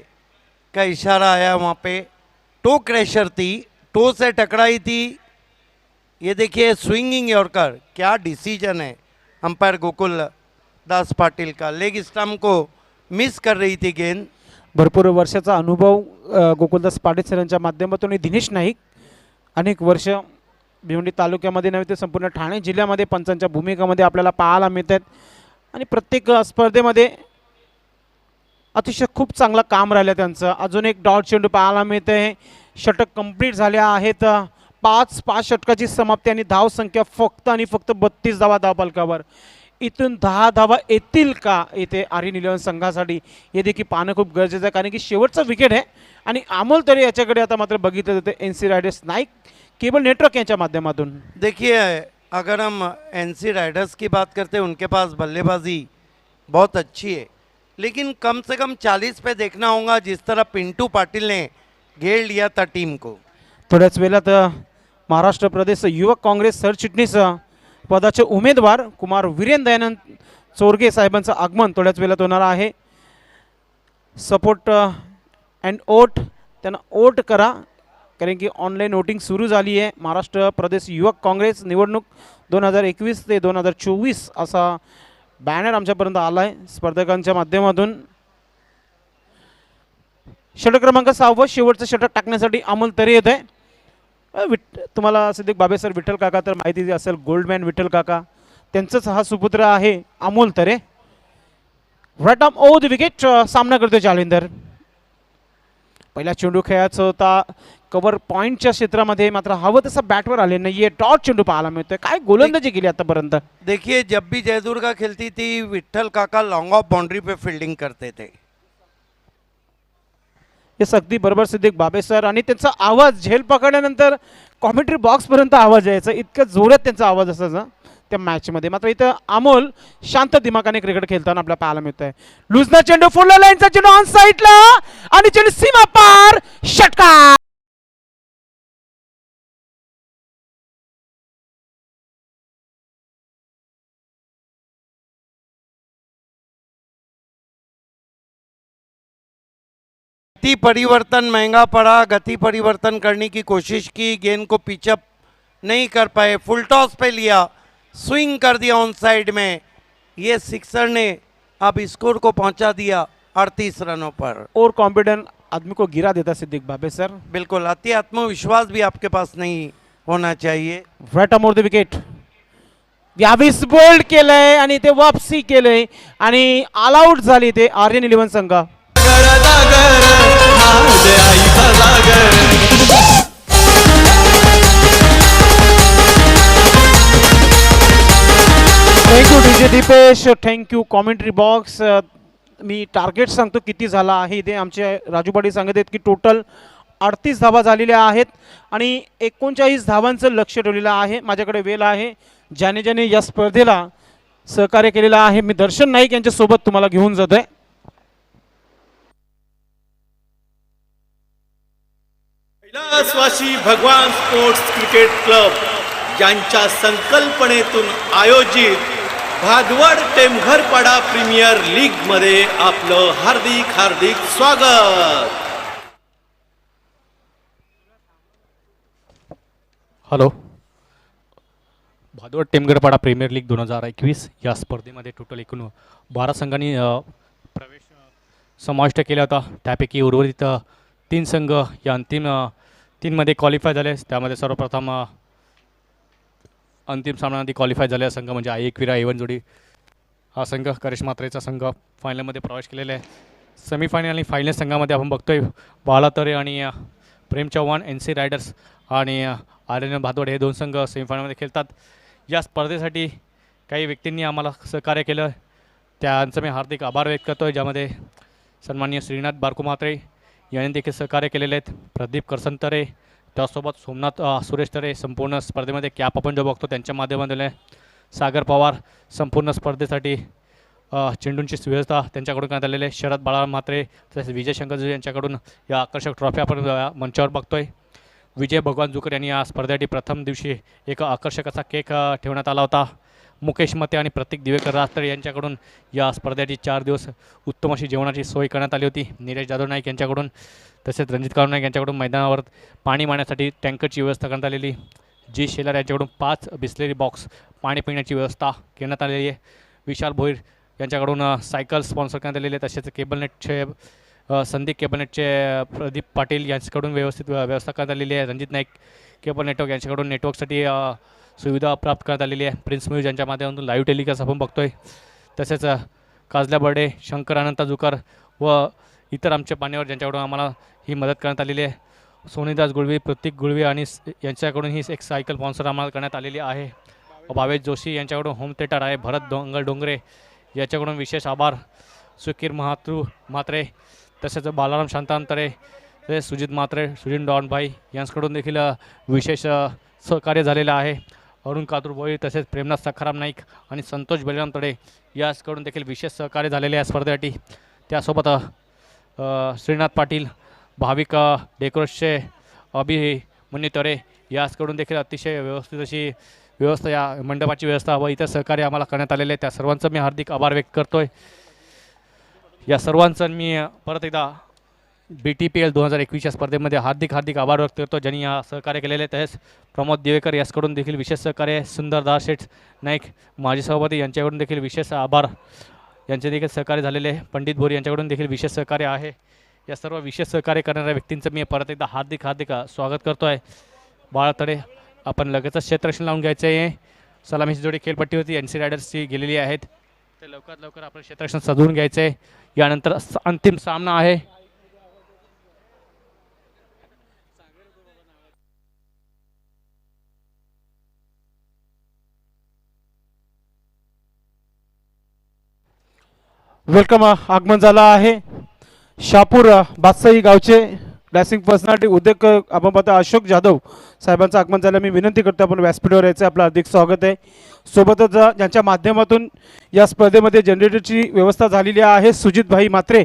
S3: का इशारा आया वहाँ पे. टो क्रैशर थी, टो से टकराई थी. ये देखिए स्विंगिंग यॉर्कर. क्या डिसीजन है अंपायर गोकुल दास पाटिल का. लेग स्टंप को मिस कर रही थी गेंद.
S2: भरपूर वर्षाचा अनुभव गोकुलदास पाटील सरांच्या माध्यमातून. दिनेश नाईक अनेक वर्ष भिवंडी तालुक्यामध्ये नव्हे तर संपूर्ण ठाणे जिल्ह्यामध्ये पंचांच्या भूमिकामध्ये आपल्याला पाहायला मिळतात. आणि प्रत्येक स्पर्धेमध्ये अतिशय खूप चांगलं काम राहिलं त्यांचं. अजून एक डॉट चेंडू पाहायला मिळते. षटक कंप्लीट झाले आहेत. 5 षटकाची समाप्ती आणि धाव संख्या फक्त आणि फक्त 32 धावा धावफलकावर. इथून 10 धावा येतील का इथे आर्यन इलेव्हन संघासाठी, हे देखील पाहणं खूप गरजेचं आहे. कारण की शेवटचा विकेट आहे आणि अमोल तरे याच्याकडे आता मात्र बघितलं जातं. N C riders Naik cable network यांच्या माध्यमातून.
S3: देखिए अगर हम एनसी राइडर्स की बात करते हैं, उनके पास बल्लेबाजी बहुत अच्छी है. लेकिन कम से कम 40 पे देखना होगा. जिस तरह पिंटू पाटिल ने घेर लिया था टीम को.
S2: थोड्याच वेळात महाराष्ट्र प्रदेश युवक काँग्रेस सरचिटणीस पदाचे उमेदवार कुमार वीरेन दयानंद चोरगे साहेबांचं आगमन थोड्याच वेळात होणार आहे. सपोर्ट अँड ओट, त्यांना ओट करा कारण की ऑनलाईन वोटिंग सुरू झाली आहे. महाराष्ट्र प्रदेश युवक काँग्रेस निवडणूक 2021 ते 2024 असा बॅनर आमच्यापर्यंत आला आहे स्पर्धकांच्या माध्यमातून. षटक क्रमांक 6 शेवटचं षटक टाकण्यासाठी अमोल तरे येत आहे. तुम्हाला सिद्दीक बाबे सर विठ्ठल काका तर माहिती असेल, गोल्डमॅन विठ्ठल काका त्यांचाच हा सुपुत्र आहे Amol Tare. Right arm over the wicket सामना करतो जालिंदर. पहिला चेंडू खेळायचा होता कव्हर पॉईंटच्या क्षेत्रामध्ये, मात्र हवं तसं बॅटवर आले नाहीये. डॉट चेंडू पाहायला मिळतोय. काय गोलंदाजी केली आतापर्यंत.
S3: देखिए जब भी जयदुर्गा खेलती थी विठ्ठल काका लॉन्ग ऑफ बाउंड्री पे फील्डिंग करते थे.
S2: हे अगदी बरोबर सिद्दीक बाबे सर. आणि त्यांचा आवाज झेल पकडल्यानंतर कॉमेंट्री बॉक्सपर्यंत आवाज यायचा, इतकं जोरात त्यांचा आवाज असायचा त्या मॅचमध्ये. मात्र इथं अमोल शांत दिमागाने क्रिकेट खेळताना आपल्याला पाहायला मिळत आहे. लुजना चेंडू, फुल लाईनचा चेंडू ऑन साईडला आणि चेंडू सीमा पार, षटकार.
S3: गति परिवर्तन महंगा पड़ा, गति परिवर्तन करने की कोशिश की, गेंद को पिचअप नहीं कर पाए, फुल टॉस पे लिया, स्विंग कर दिया ऑन साइड में, ये सिक्सर ने अब स्कोर को पहुंचा दिया 38 रनों पर।
S2: और कॉन्फिडेंट आदमी को गिरा देता सिद्दीक भाबे सर.
S3: बिल्कुल, अति आत्मविश्वास भी आपके पास नहीं होना चाहिए.
S2: Right arm over the wicket. यावेळेस बोल्ड केलंय आणि ते वापसी केलंय आणि ऑल आउट झाली ते आर्यन 11 संघ. Thank you DJ Dipesh, thank you commentary box. मी टार्गेट सांगतो किती झाला आहे ते. आमचे राजू पाटील सांगत आहेत की टोटल 38 धावा झालेल्या आहेत आणि 39 धावांचं लक्ष ठेवलेलं आहे. माझ्याकडे वेळ आहे. ज्याने ज्याने या स्पर्धेला सहकार्य केलेलं आहे, मी दर्शन नाईक यांच्यासोबत तुम्हाला घेऊन जातोय.
S7: कैलासवासी भगवान स्पोर्ट्स क्रिकेट क्लब यांच्या संकल्पनेतून आयोजित भादवड टेमघरपाडा प्रीमियर लीग मध्ये आपलं हार्दिक हार्दिक स्वागत.
S1: हॅलो. भादवड टेमघरपाडा प्रीमियर लीग 2021 या स्पर्धेमध्ये टोटल एकूण 12 संघांनी प्रवेश समाविष्ट केला होता. त्यापैकी उर्वरित 3 संघ या अंतिम 3मध्ये क्वालिफाय झाले. त्यामध्ये सर्वप्रथम अंतिम सामन्यामध्ये क्वालिफाय झालेला संघ म्हणजे एकविरा एवन जोडी हा संघ, करिश्मा मात्रेचा संघ फायनलमध्ये प्रवेश केलेला आहे. सेमीफायनल आणि फायनल संघामध्ये आपण बघतोय बाला तरे आणि प्रेम चव्हाण NC रायडर्स आणि आर्यन भादवड हे 2 संघ सेमीफायनलमध्ये खेळतात. या स्पर्धेसाठी काही व्यक्तींनी आम्हाला सहकार्य केलं, त्यांचं मी हार्दिक आभार व्यक्त करतो आहे. ज्यामध्ये सन्माननीय श्रीनाथ बारकू म्हात्रे यांनी देखील सहकार्य केलेले आहेत, प्रदीप करसनतरे, त्यासोबत सोमनाथ सुरेश तरे संपूर्ण स्पर्धेमध्ये कॅप आपण जो बघतो त्यांच्या माध्यमातून, सागर पवार संपूर्ण स्पर्धेसाठी चेंडूंची व्यवस्था त्यांच्याकडून करण्यात आलेली आहे, शरद बाळाराम म्हात्रे तसेच विजय शंकरजी यांच्याकडून या आकर्षक ट्रॉफी आपण मंचावर बघतोय. विजय भगवान जुकर यांनी या स्पर्धेसाठी प्रथम दिवशी एक आकर्षक असा केक ठेवण्यात आला होता. मुकेश मते आणि प्रतीक दिवेकर रास्तळे यांच्याकडून या स्पर्धेसाठी 4 दिवस उत्तम अशी जेवणाची सोय करण्यात आली होती. नीरज जाधव नाईक यांच्याकडून तसेच रणजित काळू नाईक यांच्याकडून मैदानावर पाणी मारण्यासाठी टँकरची व्यवस्था करण्यात आलेली. जी शेलार यांच्याकडून 5 बिस्लेरी बॉक्स पाणी पिण्याची व्यवस्था करण्यात आलेली आहे. विशाल भोईर यांच्याकडून सायकल स्पॉन्सर करण्यात आलेली आहे. तसेच केबलनेटचे संदीप केबलनेटचे प्रदीप पाटील यांच्याकडून व्यवस्थित व्यवस्था करण्यात आलेली आहे. रणजित नाईक केबल नेटवर्क यांच्याकडून नेटवर्कसाठी सुविधा प्राप्त करण्यात आलेली आहे. प्रिन्स म्यूज यांच्या माध्यमातून लाईव्ह टेलिकास्ट आपण बघतोय. तसेच काजल्या बर्डे, शंकर अनंत जुकर व इतर आमचे मान्यवर ज्यांच्याकडून आम्हाला ही मदत करण्यात आलेली आहे. सोनीदास गुळवी, प्रतीक गुळवी आणि यांच्याकडून ही एक सायकल स्पॉन्सर आम्हाला करण्यात आलेली आहे. भावेश जोशी यांच्याकडून होम थिएटर आहे. भरत डोंगरे याच्याकडून विशेष आभार. सुकीर म्हात्रे तसेच बालाराम शांतांतरे, तसेच सुजित म्हात्रे, सुजित डॉनभाई यांच्याकडून देखील विशेष सहकार्य झालेलं आहे. अरुण कातुरभोई तसेच प्रेमनाथ सखाराम नाईक आणि संतोष बलिराम तडे याचकडून देखील विशेष सहकार्य झालेले आहे स्पर्धेसाठी. त्यासोबत श्रीनाथ पाटील, भाविक डेकोरेशचे अभिमन्यू तरे याचकडून देखील अतिशय व्यवस्थित अशी व्यवस्था, या मंडपाची व्यवस्था व इतर सहकार्य आम्हाला करण्यात आलेले आहे. त्या सर्वांचं मी हार्दिक आभार व्यक्त करतो आहे. या सर्वांचं मी परत एकदा BTPL 2021 स्पर्धेमध्ये हार्दिक आभार व्यक्त करतो ज्यांनी या सहकार्य केलेले. तसेच प्रमोद दिवेकर याचकडून देखील विशेष सहकार्य, सुंदरदास शेठ नाईक माजी सभापती यांच्याकडून देखील विशेष आभार, यांचे देखील सहकार्य झालेले आहे. पंडित भोरी यांच्याकडून देखील विशेष सहकार्य आहे. या सर्व विशेष सहकार्य करणाऱ्या व्यक्तींचं मी परत एकदा हार्दिक स्वागत करतो आहे. बाळातडे आपण लगेचच क्षेत्ररक्षण लावून घ्यायचं आहे. सलामीची जोडी खेळपट्टी होती, NC रायडर्सची गेलेली आहेत, ते लवकरात लवकर आपण क्षेत्ररक्षण सजवून घ्यायचं आहे. यानंतर अंतिम सामना आहे.
S2: वेलकम आगमन झालं आहे. शहापूर बादशाही गावचे ड्रेसिंग पर्सनॅलिटी उद्योग आपण पाहतो अशोक जाधव साहेबांचं आगमन झालं. मी विनंती करतो आपण व्यासपीठावर यायचं, आपलं हार्दिक स्वागत आहे. सोबतच ज्यांच्या माध्यमातून या स्पर्धेमध्ये जनरेटरची व्यवस्था झालेली आहे, सुजित भाई म्हात्रे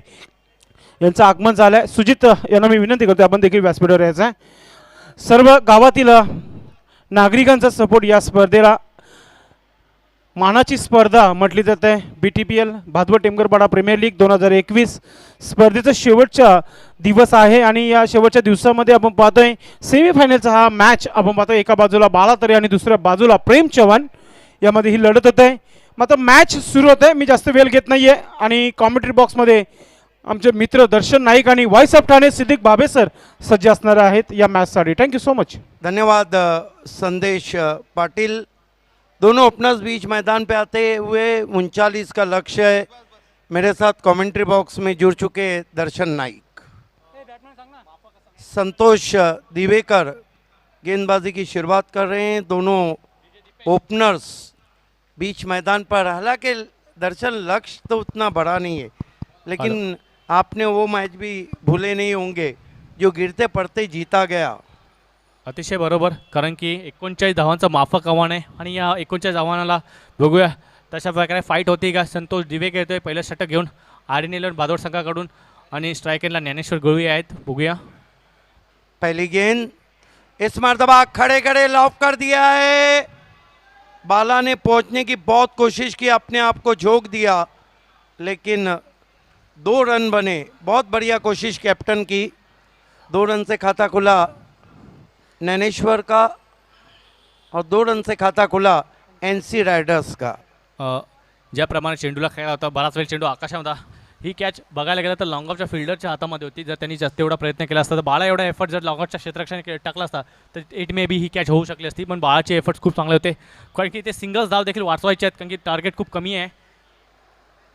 S2: यांचं आगमन झालं आहे. सुजित यांना मी विनंती करतो आपण देखील व्यासपीठावर यायचं आहे. सर्व गावातील नागरिकांचा सपोर्ट या स्पर्धेला मानाची स्पर्धा म्हटली जाते BTPL भादवड टेमघरपाडा प्रीमियर लीग 2021 स्पर्धेचा शेवटचा दिवस आहे आणि या शेवटच्या दिवसामध्ये आपण पाहतोय सेमीफायनलचा हा मॅच आपण पाहतोय. एका बाजूला बालातरे आणि दुसऱ्या बाजूला प्रेम चव्हाण यामध्ये ही लढत होत आहे. मात्र मॅच सुरू होत आहे. मी जास्त वेळ घेत नाहीये आणि कॉमेंट्री बॉक्समध्ये आमचे मित्र दर्शन नाईक आणि व्हॉइस ऑफ ठाणे सिद्दीक बाबे सर सज्ज असणार आहेत या मॅचसाठी. Thank you so much.
S3: धन्यवाद संदेश पाटिल. दोनों ओपनर्स बीच मैदान पे आते हुए 39 का लक्ष्य है. मेरे साथ कमेंट्री बॉक्स में जुड़ चुके दर्शन नाइक, संतोष दिवेकर गेंदबाजी की शुरुआत कर रहे हैं. दोनों ओपनर्स बीच मैदान पर. हालांकि दर्शन लक्ष्य तो उतना बड़ा नहीं है, लेकिन आपने वो मैच भी भूले नहीं होंगे जो गिरते पड़ते जीता गया.
S1: अतिशय बरोबर, कारण की 39 धावांचं माफक आव्हान आहे आणि या 39 आव्हानाला बघूया तशा प्रकारे फाईट होती का. संतोष दिवेकर येतोय पहिलं षटक घेऊन आर्यन भादवड संघाकडून आणि स्ट्रायकरला ज्ञानेश्वर गवळी आहेत. बघूया
S3: पहली गेंद इस मर्तबा खड़े खड़े लॉफ कर दिया है. बाला ने पहुंचने की बहुत कोशिश की, अपने आप को झोंक दिया, लेकिन 2 रन बने. बहुत बढ़िया कोशिश कैप्टन की. 2 रन से खाता खुला ज्ञानेश्वर का और 2 रन से खाता खुला NC रायडर्स का.
S1: ज्याप्रमाणे चेंडूला खेळला होता, बराच वेळ चेंडू आकाशामध्ये होता. ही कॅच बघायला गेलं तर लॉंग ऑफच्या फिल्डरच्या हातामध्ये होती. जर त्यांनी जास्त एवढा प्रयत्न केला असता तर बाळा एवढा एफर्ट जर लॉंग ऑफच्या क्षेत्ररक्षणाने टाकला असता तर it may be he catch होऊ शकली असती. पण बाळाचे एफर्ट्स खूप चांगले होते, कारण की ते सिंगल्स धाव देखील वाचवायचे आहेत, कारण की टार्गेट खूप कमी आहे.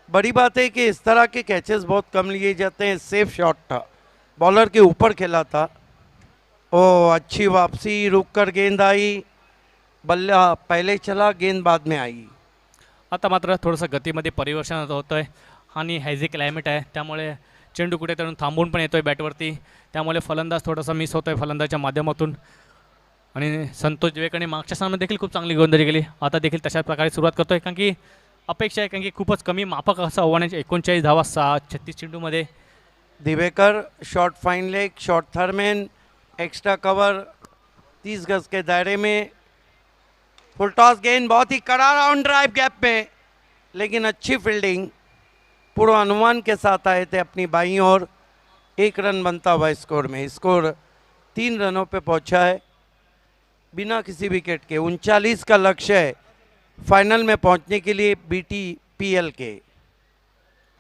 S3: बड़ी बात है कि इस तरह के कैचेस बहुत कम लिए जाते हैं. सेफ शॉट था, बॉलर के ऊपर खेला था. ओ अच्छी वापसी, रुक कर गेंद आई. बल्ला पहले चला, गेंद बाद में आई.
S1: आता मात्र थोडंसं गतीमध्ये परिवर्तन होतं आहे आणि हायझी क्लायमेट आहे, त्यामुळे चेंडू कुठेतरी थांबून पण येतो आहे बॅटवरती. त्यामुळे फलंदाज थोडासा मिस होतो आहे फलंदाजच्या माध्यमातून. आणि संतोष दिवेकरने मागच्या सामन्यात देखील खूप चांगली गोलंदाजी केली. आता देखील तशाच प्रकारे सुरुवात करतो आहे, कारण की अपेक्षा आहे, कारण की खूपच कमी माफक असं आव्हानाचे 39 धावा 36 चेंडूमध्ये.
S3: Divekar short fine leg, short third man, extra cover 30 गज के दायरे में. फुल टॉस गेंद बहुत ही कड़ा राउंड ड्राइव गैप में, लेकिन अच्छी फील्डिंग. पूर्व अनुमान के साथ आए थे अपनी बाईं ओर. 1 रन बनता हुआ स्कोर में. स्कोर 3 रनों पे पहुंचा है बिना किसी विकेट के. 39 का लक्ष्य है फाइनल में पहुंचने के लिए BTPL के.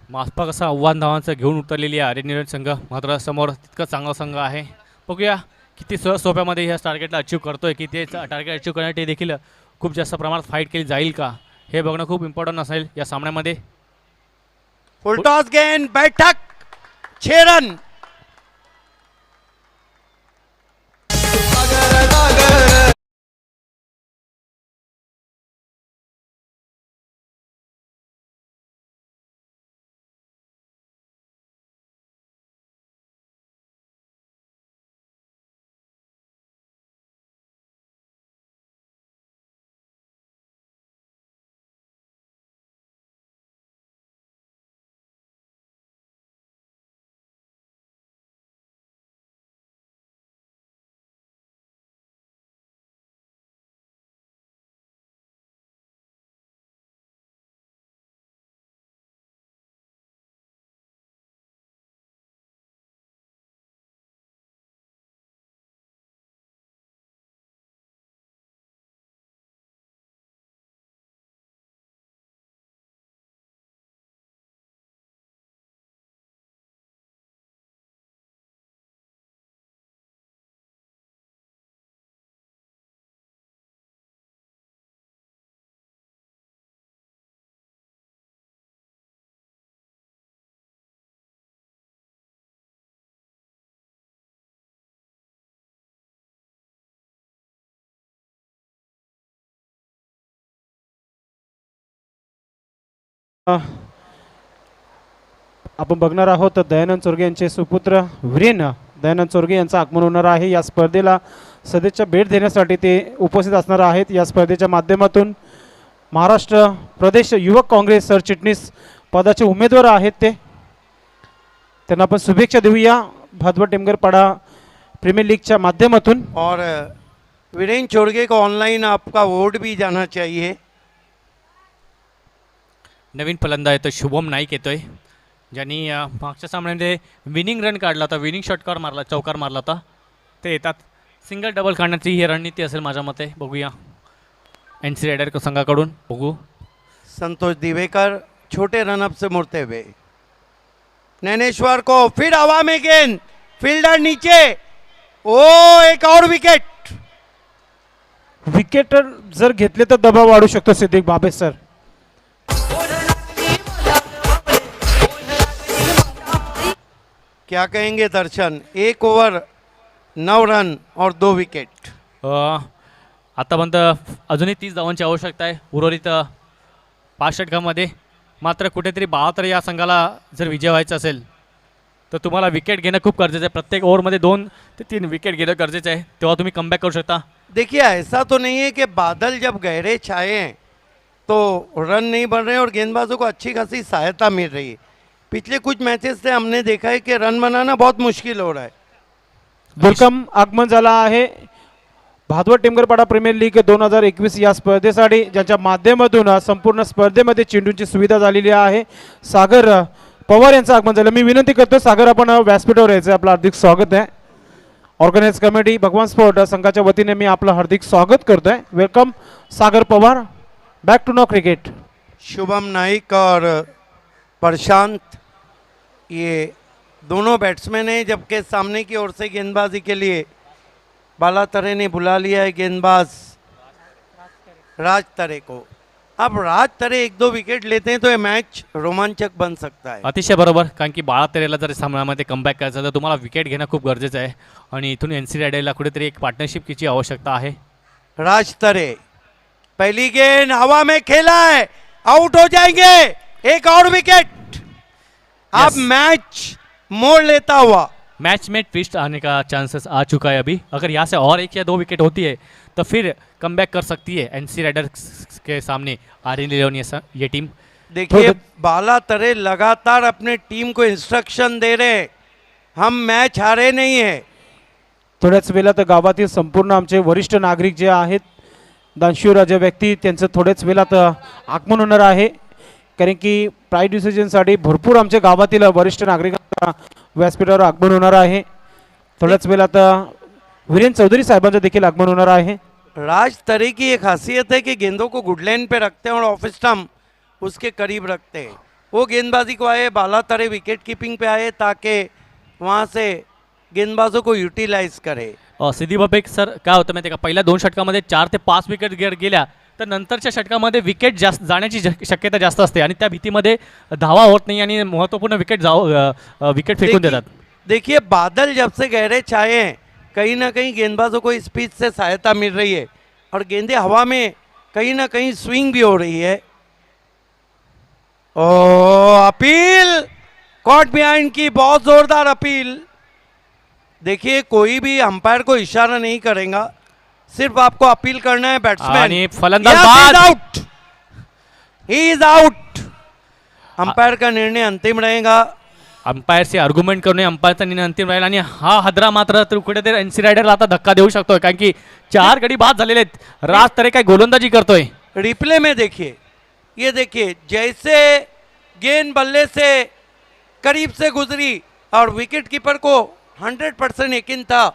S1: माफक असं आव्हान धावांचं घेऊन उतरलेली आहे आर्यन संघ. मात्र समोर तितकं चांगला संघ आहे. बघूया किती सोप्यामध्ये ह्या टार्गेटला अचीव करतोय, की ते टार्गेट अचीव करण्यासाठी देखील खूप जास्त प्रमाणात फाईट केली जाईल का, हे बघणं खूप इम्पॉर्टंट असेल या सामन्यामध्ये.
S3: फुल टॉस गेंद बैठक 6 रन.
S2: आपण बघणार आहोत दयानंद चोरगे यांचे सुपुत्र वीरेन दयानंद चोरगे यांचं आगमन होणार आहे. या स्पर्धेला सध्याच्या भेट देण्यासाठी ते उपस्थित असणार आहेत. या स्पर्धेच्या माध्यमातून महाराष्ट्र प्रदेश युवक काँग्रेस सरचिटणीस पदाचे उमेदवार आहेत. त्यांना आपण शुभेच्छा देऊया भादवड टेमघरपाडा प्रीमियर लीगच्या माध्यमातून.
S3: और वीरेन चोरगे को ऑनलाइन आपका वोट भी जाना चाहिए.
S1: नवीन फलंदाज येतो शुभम नाईक येतोय, ज्यांनी मागच्या सामन्यामध्ये विनिंग रन काढला होता, विनिंग षटकार मारला, चौकार मारला होता. ते येतात. सिंगल डबल काढण्याची ही रणनीती असेल माझ्या मते. बघूया NC रायडर संघाकडून. बघू
S3: संतोष दिवेकर छोटे रनअप से मुड़ते हुए नैनेश्वर को फिर हवा में गेंद, फील्डर नीचे. ओ एक और विकेट.
S2: विकेट जर घेतले तर दबाव वाढू शकतो सिद्दीक बाबे सर.
S3: क्या कहेंगे दर्शन, 1 ओवर 9 रन और 2 विकेट.
S1: आतापर्यंत अजूनही 30 धावांची आवश्यकता आहे उर्वरित 5 षटकामध्ये. मात्र कुठेतरी 72 या संघाला जर विजय व्हायचा असेल तर तुम्हाला विकेट घेणं खूप गरजेचं आहे. प्रत्येक ओव्हरमध्ये 2 ते 3 विकेट घेणं गरजेचं आहे, तेव्हा तुम्ही कमबॅक करू शकता.
S3: देखिए ऐसा तो नहीं है कि बादल जब गहरे छाए हैं तो रन नहीं बन रहे और गेंदबाजों को अच्छी खासी सहायता मिल रही है. पिछले कुछ मैचेस से हमने देखा है कि रन बनाना बहुत मुश्किल हो रहा है.
S2: वेलकम आगमन झाला आहे भादवड टेमघरपाडा प्रीमियर लीग 2021 या स्पर्धेसाठी, ज्याच्या माध्यमातून संपूर्ण स्पर्धेमध्ये चेंडूची सुविधा झालेली आहे. सागर पवार यांचं आगमन झालं. मी विनंती करतो सागर आपण व्यासपीठावर यायचं, आपलं हार्दिक स्वागत आहे. ऑर्गनाइज कमिटी भगवान स्पोर्ट संघाच्या वतीने मी आपलं हार्दिक स्वागत करतोय. Welcome Sagar Pawar, back to know cricket.
S3: Shubham Naik और प्रशांत ये दोनों बैट्समैन हैं, जबकि सामने की ओर से गेंदबाजी के लिए बालातरे ने बुला लिया है गेंदबाज राज तरे को. अब राज तरे 1-2 विकेट लेते हैं तो ये मैच रोमांचक बन सकता है.
S1: अतिशय बरोबर, कारण की 72 जर सामन्यामध्ये कमबॅक करायचं तर तुम्हाला विकेट घेणं खूप गरजेचं आहे आणि इथून NC रायडरला कुठेतरी एक पार्टनरशिपची आवश्यकता आहे.
S3: राज तरे पहली गेंद हवा में खेला है, आउट हो जाएंगे. एक और विकेट. अब मैच मोड़ लेता हुआ
S1: मैच में ट्विस्ट आने का चांसेस आ चुका है अभी. अगर यहाँ से और 1 या 2 विकेट होती है तो फिर कमबैक कर सकती है NC राइडर्स के सामने RN11 ये टीम.
S3: देखिए बाला तरे लगातार अपने टीम को इंस्ट्रक्शन दे रहे हैं, हम मैच हारे नहीं है.
S2: थोड्याच वेळात गावातील संपूर्ण आमचे वरिष्ठ नागरिक जे आहेत, दानशूराजे व्यक्ती, त्यांचं थोड्याच वेळात आगमन होणार आहे. कारण की प्राईज डिसिजनसाठी भरपूर आमच्या गावातील वरिष्ठ नागरिकांचा व्यासपीठावर आगमन होणार आहे. थोड्याच वेळात वीरेंद्र चौधरी साहेबांचं देखील आगमन होणार आहे.
S3: राज तरे की एक खासियत है कि गेंदों को गुड लाइन पे रखते हैं और ऑफ स्टंप उसके करीब रखते हैं. वो गेंदबाजी को आए, बाला तरे विकेट कीपिंग पे आए ताकि वहाँ से गेंदबाजों को यूटिलाइज करे.
S1: सिद्धी बाबे सर काय होतं माहिती आहे का, पहिल्या 2 षटकामध्ये 4 ते 5 विकेट गेल्या तर नंतरच्या षटकामध्ये विकेट जास्त जाण्याची शक्यता जास्त असते आणि त्या भीतीमध्ये धावा होत नाही आणि महत्त्वपूर्ण विकेट फेकून देतात.
S3: देखिए बादल जब से गहरे छाए हैं कहीं ना कहीं गेंदबाजों को इस पिच से सहायता मिल रही है और गेंदें हवा में कहीं ना कहीं स्विंग भी हो रही है. ओ अपील कॉट बिहाइंड की बहुत जोरदार अपील. देखिए कोई भी अंपायर को इशारा नहीं करेगा, सिर्फ आपको अपील करना है बैट्समैन.
S1: आणि फलंदाज बाद.
S3: Out, he is out. Umpire का निर्णय अंतिम रहेगा.
S1: अंपायरशी आर्ग्युमेंट करून अंपायरचा निर्णय अंतिम राहील आणि हा हदरा मात्र कुठेतरी NC रायडरला आता धक्का देऊ शकतोय, कारण की 4 गडी बाद झालेले आहेत. राज तरे काय गोलंदाजी करतोय.
S3: रिप्ले में देखिए, ये देखिए जैसे गेंद बल्ले से करीब से गुजरी और विकेट कीपर को 100% यकीन था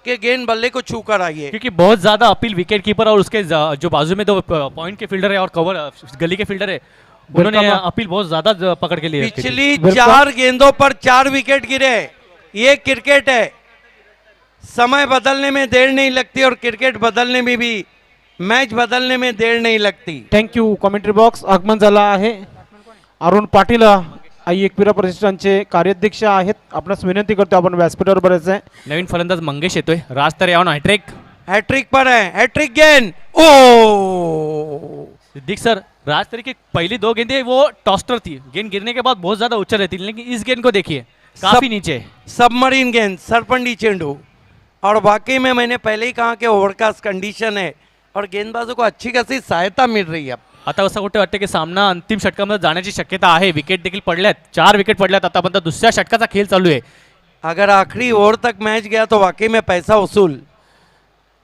S3: कि गेंद बल्ले को छू कर आई है.
S1: क्योंकि बहुत ज़्यादा अपील विकेट कीपर और उसके जो बाजू में 2 पॉइंट के फील्डर है और कवर गली के फील्डर है, उन्होंने अपील बहुत ज़्यादा पकड़ के लिए.
S3: पिछली 4 गेंदों पर 4 विकेट गिरे. ये क्रिकेट है, समय बदलने में देर नहीं लगती और क्रिकेट बदलने में भी, मैच बदलने में देर नहीं लगती.
S2: थँक्यू. कॉमेंट्री बॉक्स आगमन झाला आहे. अरुण पाटील आई एकविरा प्रतिष्ठानचे कार्याध्यक्ष आहेत. आपणास विनंती करतो आपण व्यासपीठावर बरेच आहे.
S1: नवीन फलंदाज मंगेश येतोय. राज तरे यावं
S3: हैट्रिक पर है, हैट्रिक गेंद. ओ
S1: सिद्दीक सर, राज तरे की पहली 2 गेंदें वो टॉस्टर थी, गेंद गिरने के बाद बहुत ज़्यादा उछल रही थी, लेकिन इस गेंद को देखिए काफ़ी नीचे.
S3: सबमरीन गेंद, सरपंडी चेंडू. और वाकई में मैंने पहले ही कहा कि ओवरकास्ट कंडीशन है और गेंदबाजों को अच्छी खासी सहायता मिल रही है.
S1: आता असं कुठे वाटतं की सामना अंतिम षटकामध्ये जाण्याची शक्यता आहे. विकेट देखील पडल्यात, 4 विकेट पडल्यात आतापर्यंत. दुसऱ्या षटकाचा खेळ चालू आहे.
S3: अगर आखिरी ओवर तक मैच गया तो वाकई में पैसा वसूल.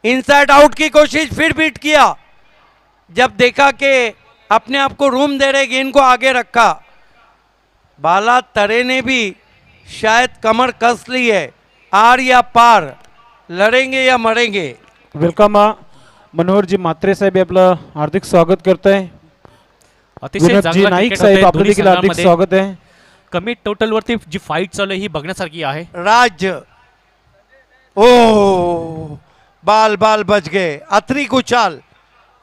S3: इनसाइड आउट की कोशिश, फिर बीट किया. जब देखा कि अपने आप को रूम दे रहे, गेंद को आगे रखा। बाला तरे ने भी शायद कमर कस ली है, आर या पार, लढेंगे या मरेंगे।
S2: वेलकम मनोहरजी म्हात्रे साहेब हे आपलं हार्दिक स्वागत करताय.
S1: अतिशय
S2: विनोदजी
S1: चांगला
S2: नाईक
S1: क्रिकेट
S2: साहेब
S1: होतोय
S2: आपलं
S1: दोन्ही
S2: देखील हार्दिक
S1: संघांमध्ये.
S2: स्वागत आहे.
S1: कमी टोटलवरती जी फाईट चालू आहे ही बघण्यासारखी आहे.
S3: राज, ओ बाल बाल बच गए, अतिरिक्त उछाल।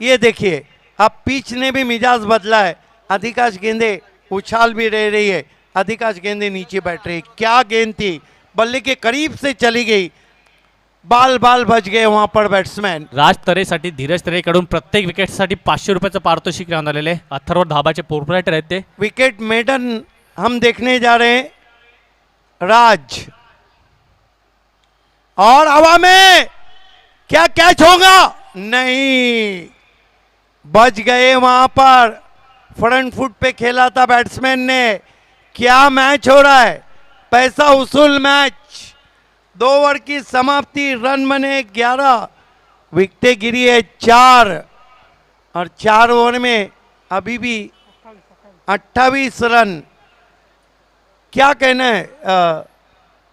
S3: ये देखिए अब पिच ने भी मिजाज बदला है, अधिकांश गेंदें उछाल भी रह रही है, अधिकांश गेंदें नीचे बैठ रही। क्या गेंद थी, बल्ले के करीब से चली गई, बाल बाल बच गए वहां पर बैट्समैन।
S1: राज तरेसाठी धीरज तरेकडून प्रत्येक विकेटसाठी 500 रुपयाचं पारितोषिक राहून आलेले आहे. अथर्व धाबाचे प्रोप्रायटर आहेत ते.
S3: विकेट मेडन हम देखने जा रहे हैं, राज, और हवा में क्या कैच होगा, नहीं, बच गए वहां पर। फ्रंट फुट पे खेला था बैट्समैन ने। क्या मैच हो रहा है, पैसा उसूल मैच। 2 ओवर की समाप्ति, रन बने 11, विकेटें गिरी है 4, और 4 ओवर में अभी भी 28 रन। क्या कहना है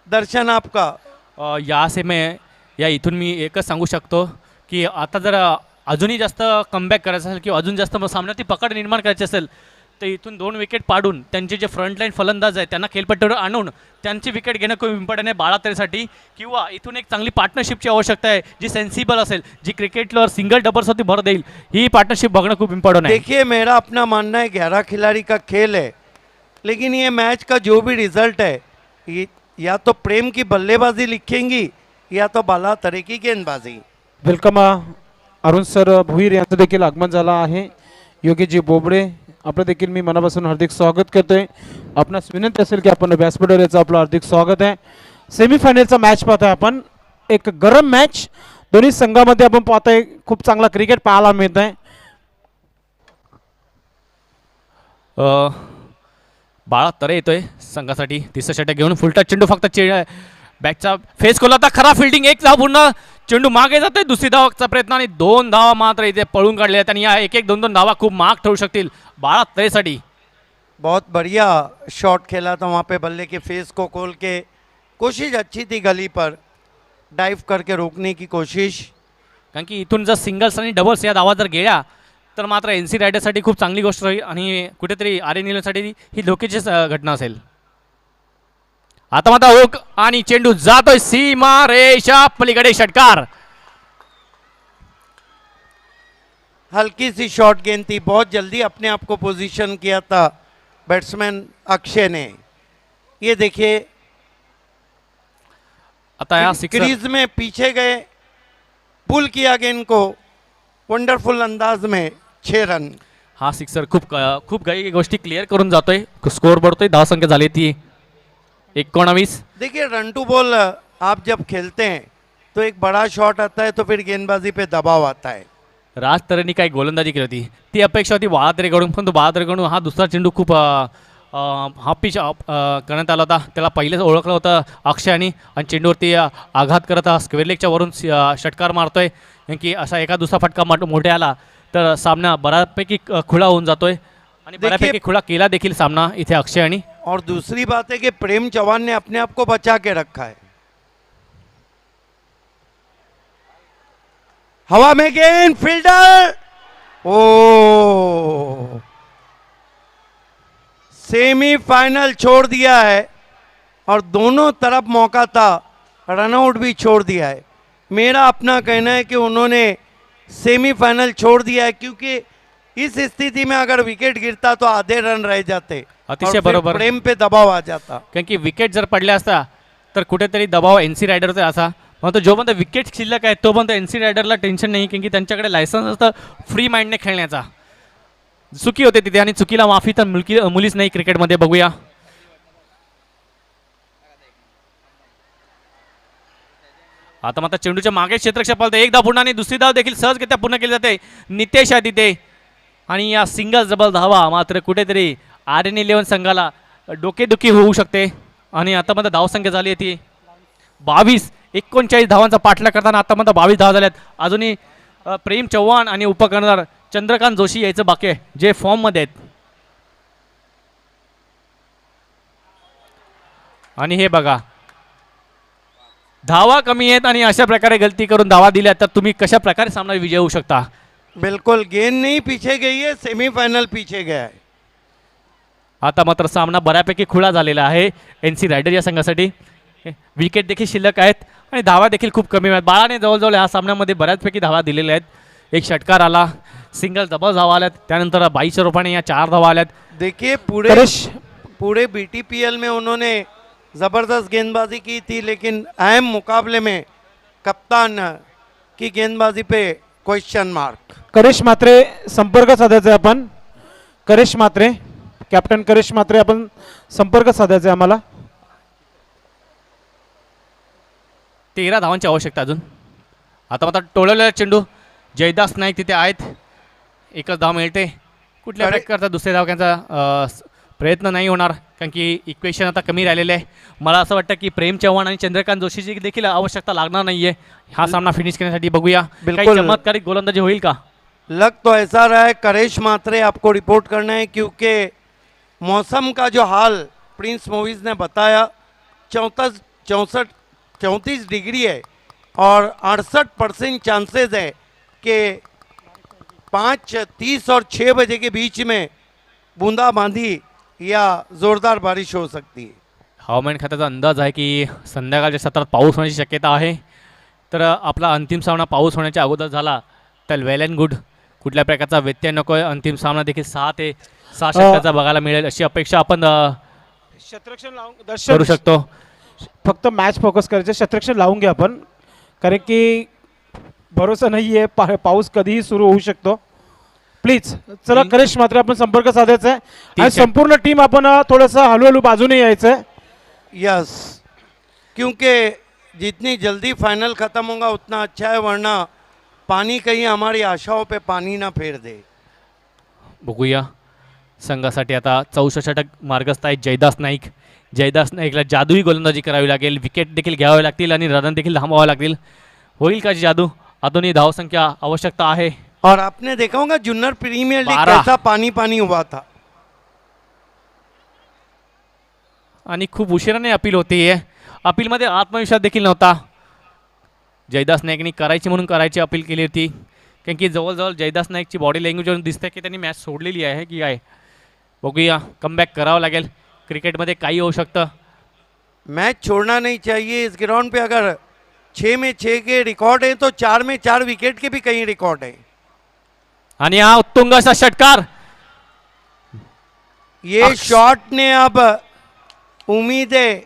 S3: दर्शन आपका?
S1: यासे मैं या इथून मी एकच सांगू शकतो की आता जर अजूनही जास्त कमबॅक करायचं असेल किंवा अजून जास्त सामन्यात ती पकड निर्माण करायची असेल तर इथून 2 विकेट पाडून त्यांचे जे फ्रंटलाईन फलंदाज आहेत त्यांना खेळपट्टीवर आणून त्यांची विकेट घेणं खूप इम्पॉर्टंट आहे बाळा तरेसाठी. किंवा इथून एक चांगली पार्टनरशिपची आवश्यकता आहे जी सेन्सिबल असेल, जी क्रिकेटवर सिंगल डबल्सवरती भर देईल. ही पार्टनरशिप बघणं खूप इम्पॉर्टंट आहे.
S3: देखिए मेरा अपना मानना है 11 खिलाड़ी का खेल है, लेकिन ये मैच का जो भी रिजल्ट है ये या तो प्रेम की बल्लेबाजी लिखेंगी या तो बाला तरे की गेंदबाजी.
S2: वेलकम अरुण सर भुईर यांचं देखील आगमन झालं आहे. योगीजी बोबडे आपलं देखील मी मनापासून हार्दिक स्वागत करतोय. आपणास विनंती असेल की आपण व्यासपीठावर याचं आपलं हार्दिक स्वागत आहे. सेमीफायनलचा मॅच पाहतोय आपण, एक गरम मॅच दोन्ही संघामध्ये आपण पाहतोय. खूप चांगला क्रिकेट पाहायला मिळत आहे.
S1: बाळा तरे येतोय संघासाठी तिसरा षटक घेऊन. फुलटा चेंडू फक्त बॅकचा फेस खोला होता, खरा फिल्डिंग, एक धाव पूर्ण, चेंडू मागे जातोय, दुसरी धावाचा प्रयत्न आणि 2 धावा मात्र इथे पळून काढले आहेत आणि या 1-1, 2-2 धावा खूप महाग ठरू शकतील बाळा तरेसाठी.
S3: बहुत बढ़िया शॉट खेला था वहाँ पे, बल्ले के फेस को खोल के, कोशिश अच्छी थी गली पर डाइव करके रोकने की कोशिश.
S1: कारण की इथून जर सिंगल्स आणि डबल्स या धावा जर गेल्या तर मात्र NC रायडरसाठी खूप चांगली गोष्ट राहील आणि कुठेतरी आर्य नीलसाठी ही धोक्याचीच घटना असेल. आता मात्र हुक आणि चेंडू जातोय सीमा रेषा पलीकडे, षटकार.
S3: हल्की सी शॉर्ट गेंद थी, बहुत जल्दी अपने आप को पोजीशन किया था बैट्समैन अक्षय ने. ये देखिए
S1: आता या सिक्सर
S3: क्रीज में पीछे गए, पुल किया गेंद को वंडरफुल अंदाज में, 6 रन.
S1: हा सिक्सर खूप काही गोष्टी क्लिअर करून जातोय. स्कोर बढ़तोय, धाव संख्या झाली ती 19.
S3: देखिए रन टू बॉल आप जब खेलते हैं तो एक बड़ा शॉट आता है तो फिर गेंदबाजी पे दबाव आता है.
S1: राज तरेंनी काही गोलंदाजी केली होती, ती अपेक्षा होती बाळा तरेकडून, पण तो बाळा तरेकडून हा दुसरा चेंडू खूप हा पिच करण्यात आला होता. त्याला पहिलेच ओळखलं होतं अक्षयानी आणि चेंडूवरती आघात करत हा स्क्वेअर लेगच्या वरून षटकार मारतोय. की असा एका दुसरा फटका मोठे आला तर सामना बऱ्यापैकी खुला होऊन जातोय आणि बऱ्यापैकी खुला केला देखील सामना इथे अक्षयानी.
S3: और दूसरी बात है कि प्रेम चौहान ने अपने आप को बचा के रखा है. हवा में गेंद, फील्डर, ओ सेमीफाइनल छोड़ दिया है और दोनों तरफ मौका था, रनआउट भी छोड़ दिया है. मेरा अपना कहना है कि उन्होंने सेमीफाइनल छोड़ दिया है क्योंकि इस स्थिति में अगर विकेट गिरता तो आधे रन रह जाते,
S1: अतिशय
S3: और फिर
S1: बरोबर.
S3: प्रेम पे दबाव आ जाता.
S1: कारण की विकेट जर पडल्या असता तर कुठेतरी दबाव NC रायडरचा असा. मग जोपर्यंत विकेट शिल्लक आहे तोपर्यंत NC रायडरला टेन्शन नाही, कारण की त्यांच्याकडे लायसन्स असतं फ्री माइंडने खेळण्याचा. चुकी होते तिथे आणि चुकीला माफी तर मुलीच नाही क्रिकेटमध्ये. बघूया आता मात्र चेंडूच्या मागे क्षेत्ररक्षक पालते, एक धाव पूर्ण आणि दुसरी धाव देखील सहजरित्या पूर्ण केली जाते. नितेश आहे तिथे आणि या सिंगल डबल धावा मात्र कुठेतरी RN 11 संघाला डोकेदुखी होऊ शकते. आणि आता मात्र धावसंख्या झाली आहे ती 22. 39 धावांचा पाठलाग करताना आता मात्र 22 धावा झाल्यात. अजूनही प्रेम चव्हाण आणि उपकर्णधार चंद्रकांत जोशी यायचं बाकी आहे, जे फॉर्ममध्ये आहेत. आणि हे बघा, धावा कमी आहेत आणि अशा प्रकारे गलती करून धावा दिल्या तर तुम्ही कशा प्रकारे सामना विजय होऊ शकता.
S3: बिल्कुल गेंद नहीं पीछे गई है, सेमीफाइनल पीछे गया है.
S1: आता मात्र सामना बऱ्यापैकी खुला झालेला आहे एन सी रायडर या संघासाठी. विकेट देखील शिल्लक आहेत आणि धावा देखील खूप कमी आहेत. बाळाने जवळजवळ ह्या सामन्यामध्ये बऱ्याचपैकी धावा दिलेल्या आहेत. एक षटकार आला, सिंगल डबल धावा आल्यात, त्यानंतर 22 रुपयाने या 4 धावा आल्यात.
S3: देखिए पूरे बीटीपीएल में उन्होंने ज़बरदस्त गेंदबाजी की थी, लेकिन अहम मुकाबले में कप्तान की गेंदबाजी पे क्वेश्चन मार्क.
S2: करिश म्हात्रे संपर्क साधायचा आहे आपण. करिश म्हात्रे, कॅप्टन करिश म्हात्रे, आपण संपर्क साधायचा आहे आम्हाला.
S1: 13 धावांची आवश्यकता अजून. आता मात्र टोळलेला चेंडू, जयदास नाईक तिथे आहेत, एकच धाव मिळते. कुठल्या प्रकारचा दुसऱ्या धावक्यांचा प्रयत्न नाही होणार, कारण की इक्वेशन आता कमी राहिलेले आहे. मला असं वाटतं की प्रेम चव्हाण आणि चंद्रकांत जोशीची देखील आवश्यकता लागणार नाही आहे हा सामना फिनिश करण्यासाठी. बघूया काही
S3: बिल्कुल.
S1: चमत्कारिक गोलंदाजी होईल का.
S3: लग तो ऐसा रहा है करेश मात्रे आपको रिपोर्ट करना है, क्योंकि मौसम का जो हाल प्रिंस मूवीज ने बताया 34 डिग्री है और 68% चांसेस है कि 5:30 और 6 बजे के बीच में बूंदाबांदी या जोरदार बारिश हो सकती है.
S1: हवामान खात्याचा अंदाज आहे की संध्याकाळच्या सत्रात पाऊस होण्याची शक्यता आहे. तर आपला अंतिम सामना पाऊस होण्याच्या अगोदर झाला तर वेल अँड गुड. कुठल्या प्रकारचा व्यत्यय नको आहे. अंतिम सामना देखील 6 ते 6 षटकाचा बघायला मिळेल अशी अपेक्षा आपण
S2: शतरक्षण
S1: करू
S2: लावून
S1: शकतो.
S2: फक्त मॅच फोकस करायचे, शतरक्षण लावून घ्या आपण, कारण की भरोसा नाही आहे, पाऊस कधीही सुरू होऊ शकतो. प्लीज चला करिश मात्र आपण संपर्क साधायचा आहे आणि संपूर्ण टीम आपण थोडंसं हळूहळू बाजूने यायचं आहे.
S3: यस, क्योंकि जितनी जल्दी फाइनल ख़त्म होगा उतना अच्छा है, वरना पानी कहीं हमारी आशाओं पे पानी ना फेर दे.
S1: बघूया संघासाठी आता 64 षटक मार्गस्थ आहेत जयदास नाईक. जयदास नाईकला जादुई गोलंदाजी करावी लागेल, विकेट देखील घ्यावे लागतील आणि रन देखील थांबवावे लागतील. होईल का जादू. अजूनही धावसंख्या आवश्यकता आहे.
S3: और आपने देखा होगा जूनियर प्रीमियर लीग
S1: 12.
S3: कैसा पानी पानी हुआ था.
S1: आणि खूप उशिराने अपील होती. अपीलमध्ये आत्मविश्वास देखील नव्हता. जयदास नाईकनी करायची म्हणून करायची अपील केली होती, कारण की जवळजवळ जयदास नाईकची बॉडी लँग्वेजवरून दिसते की त्यांनी मॅच सोडलेली आहे की काय. बघूया, कमबॅक करावं लागेल. क्रिकेटमध्ये काही होऊ शकतं.
S3: मैच छोड़ना नहीं चाहिए. इस ग्राउंड पे अगर 6 में 6 के रिकॉर्ड हैं तो 4 में 4 विकेट के भी कई रिकॉर्ड हैं.
S1: आणि हा उत्तुंग असा षटकार.
S3: ये शॉट ने अब उम्मीदें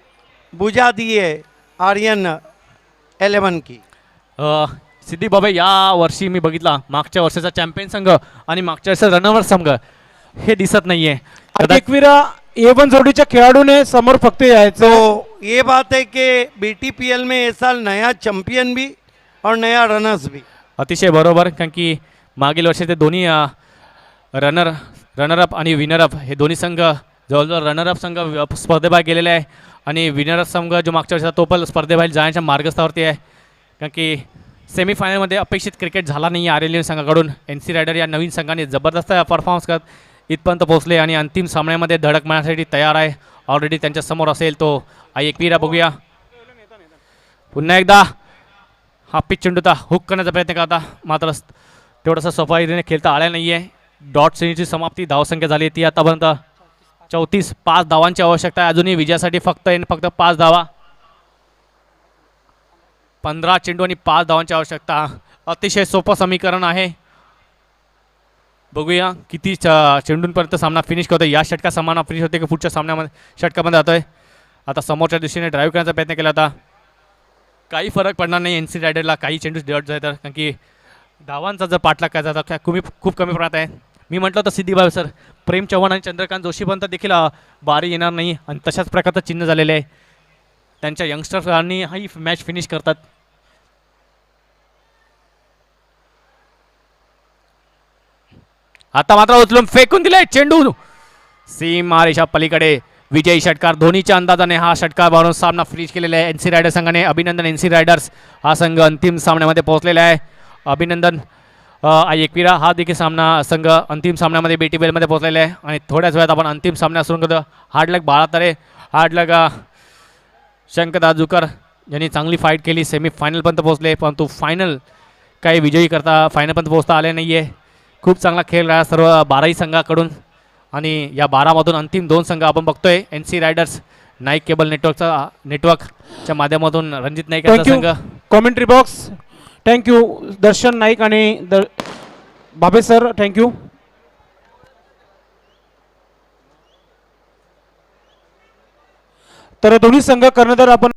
S3: बुझा दी है आर्यन 11 की.
S1: सिद्धी बाबा, या वर्षी मी बघितला मागच्या वर्षाचा चॅम्पियन संघ आणि मागच्या वर्षाचा रनअवर संघ हे दिसत नाहीये.
S2: एकविरा A1 जोडीच्या खेळाडूने समोर फक्त यायचं.
S3: तो ये बात है कि बीटीपीएल में इस साल नया चैंपियन भी और नया रनर्स भी.
S1: अतिशय बरोबर, कारण की मागील वर्षाचे दोन्ही रनरअप आणि विनरअप हे दोन्ही संघ जवळजवळ रनरअप संघ स्पर्धेबाहेर गेलेले आहे आणि विनरअप संघ जो मागच्या वर्षाचा तो पण स्पर्धेबाहेर जाण्याच्या मार्गस्थावरती आहे, कारण की सेमीफायनलमध्ये अपेक्षित क्रिकेट झाला नाही आहे आर संघाकडून. एन सी रायडर या नवीन संघाने जबरदस्त परफॉर्मन्स करत इथपर्यंत पोहोचले आणि अंतिम सामन्यामध्ये धडक मारण्यासाठी तयार आहे. ऑलरेडी त्यांच्यासमोर असेल तो एकविरा. बघूया पुन्हा एकदा हा पिच चेंडूचा हुक करण्याचा प्रयत्न करता, मात्र तेवढंसं सोपारीने खेळता आल्या नाही आहे. डॉट श्रेणीची समाप्ती. धावसंख्या झाली ती आतापर्यंत 34. 5 धावांची आवश्यकता आहे अजूनही विजयासाठी. फक्त 5 धावा. 15 चेंडू आणि 5 धावांची आवश्यकता. अतिशय सोपं समीकरण आहे. बघूया किती चेंडूंपर्यंत सामना फिनिश करतो. या षटका सामना फिनिश होते की पुढच्या सामन्यामध्ये षटकामध्ये जातोय. आता समोरच्या दिशेने ड्राईव्ह करण्याचा प्रयत्न केला होता. काही फरक पडणार नाही एन सी रायडरला. काही चेंडू डॉट जातात, कारण की धावांचा जर पाठलाग करायचा तर खूप कमी प्रमाणात आहे. मी म्हटलं तर सिद्धीबाई सर, प्रेम चव्हाण आणि चंद्रकांत जोशीपर्यंत देखील बारी येणार नाही आणि तशाच प्रकारचं चिन्ह झालेलं आहे. त्यांच्या यंगस्टर्सनी ही मॅच फिनिश करतात. आता मात्र उचलून फेकून दिलाय चेंडू सीमा रेषा पलीकडे. विजयी षटकार. धोनीच्या अंदाजाने हा षटकार मारून सामना फिनिश केलेला आहे एन सी रायडर्स संघाने. अभिनंदन एन सी रायडर्स. हा संघ अंतिम सामन्यामध्ये पोहोचलेला आहे. अभिनंदन. आई एकविरा हा देखील संघ अंतिम सामन्यामध्ये बेटी बेलमध्ये पोहोचलेला आहे आणि थोड्याच वेळात आपण अंतिम सामना सुरू करतो. हार्ड लक बाळातरे, हार्ड लक शंकर दाजूकर यांनी चांगली फाईट केली, सेमीफायनलपर्यंत पोहोचले, परंतु फायनल काही विजयी करता फायनलपर्यंत पोहोचता आले नाही आहे. खूप चांगला खेळ राहिला सर्व 12ही संघाकडून आणि या 12मधून अंतिम 2 संघ आपण बघतोय. NC रायडर्स नाईक केबल नेटवर्कच्या माध्यमातून रणजित नाईक यांचा
S2: थँक्यू
S1: संघ.
S2: Commentary box. थँक्यू दर्शन नाईक आणि बाबे सर, थँक्यू. तर दोन्ही संघ कर्णधार आपण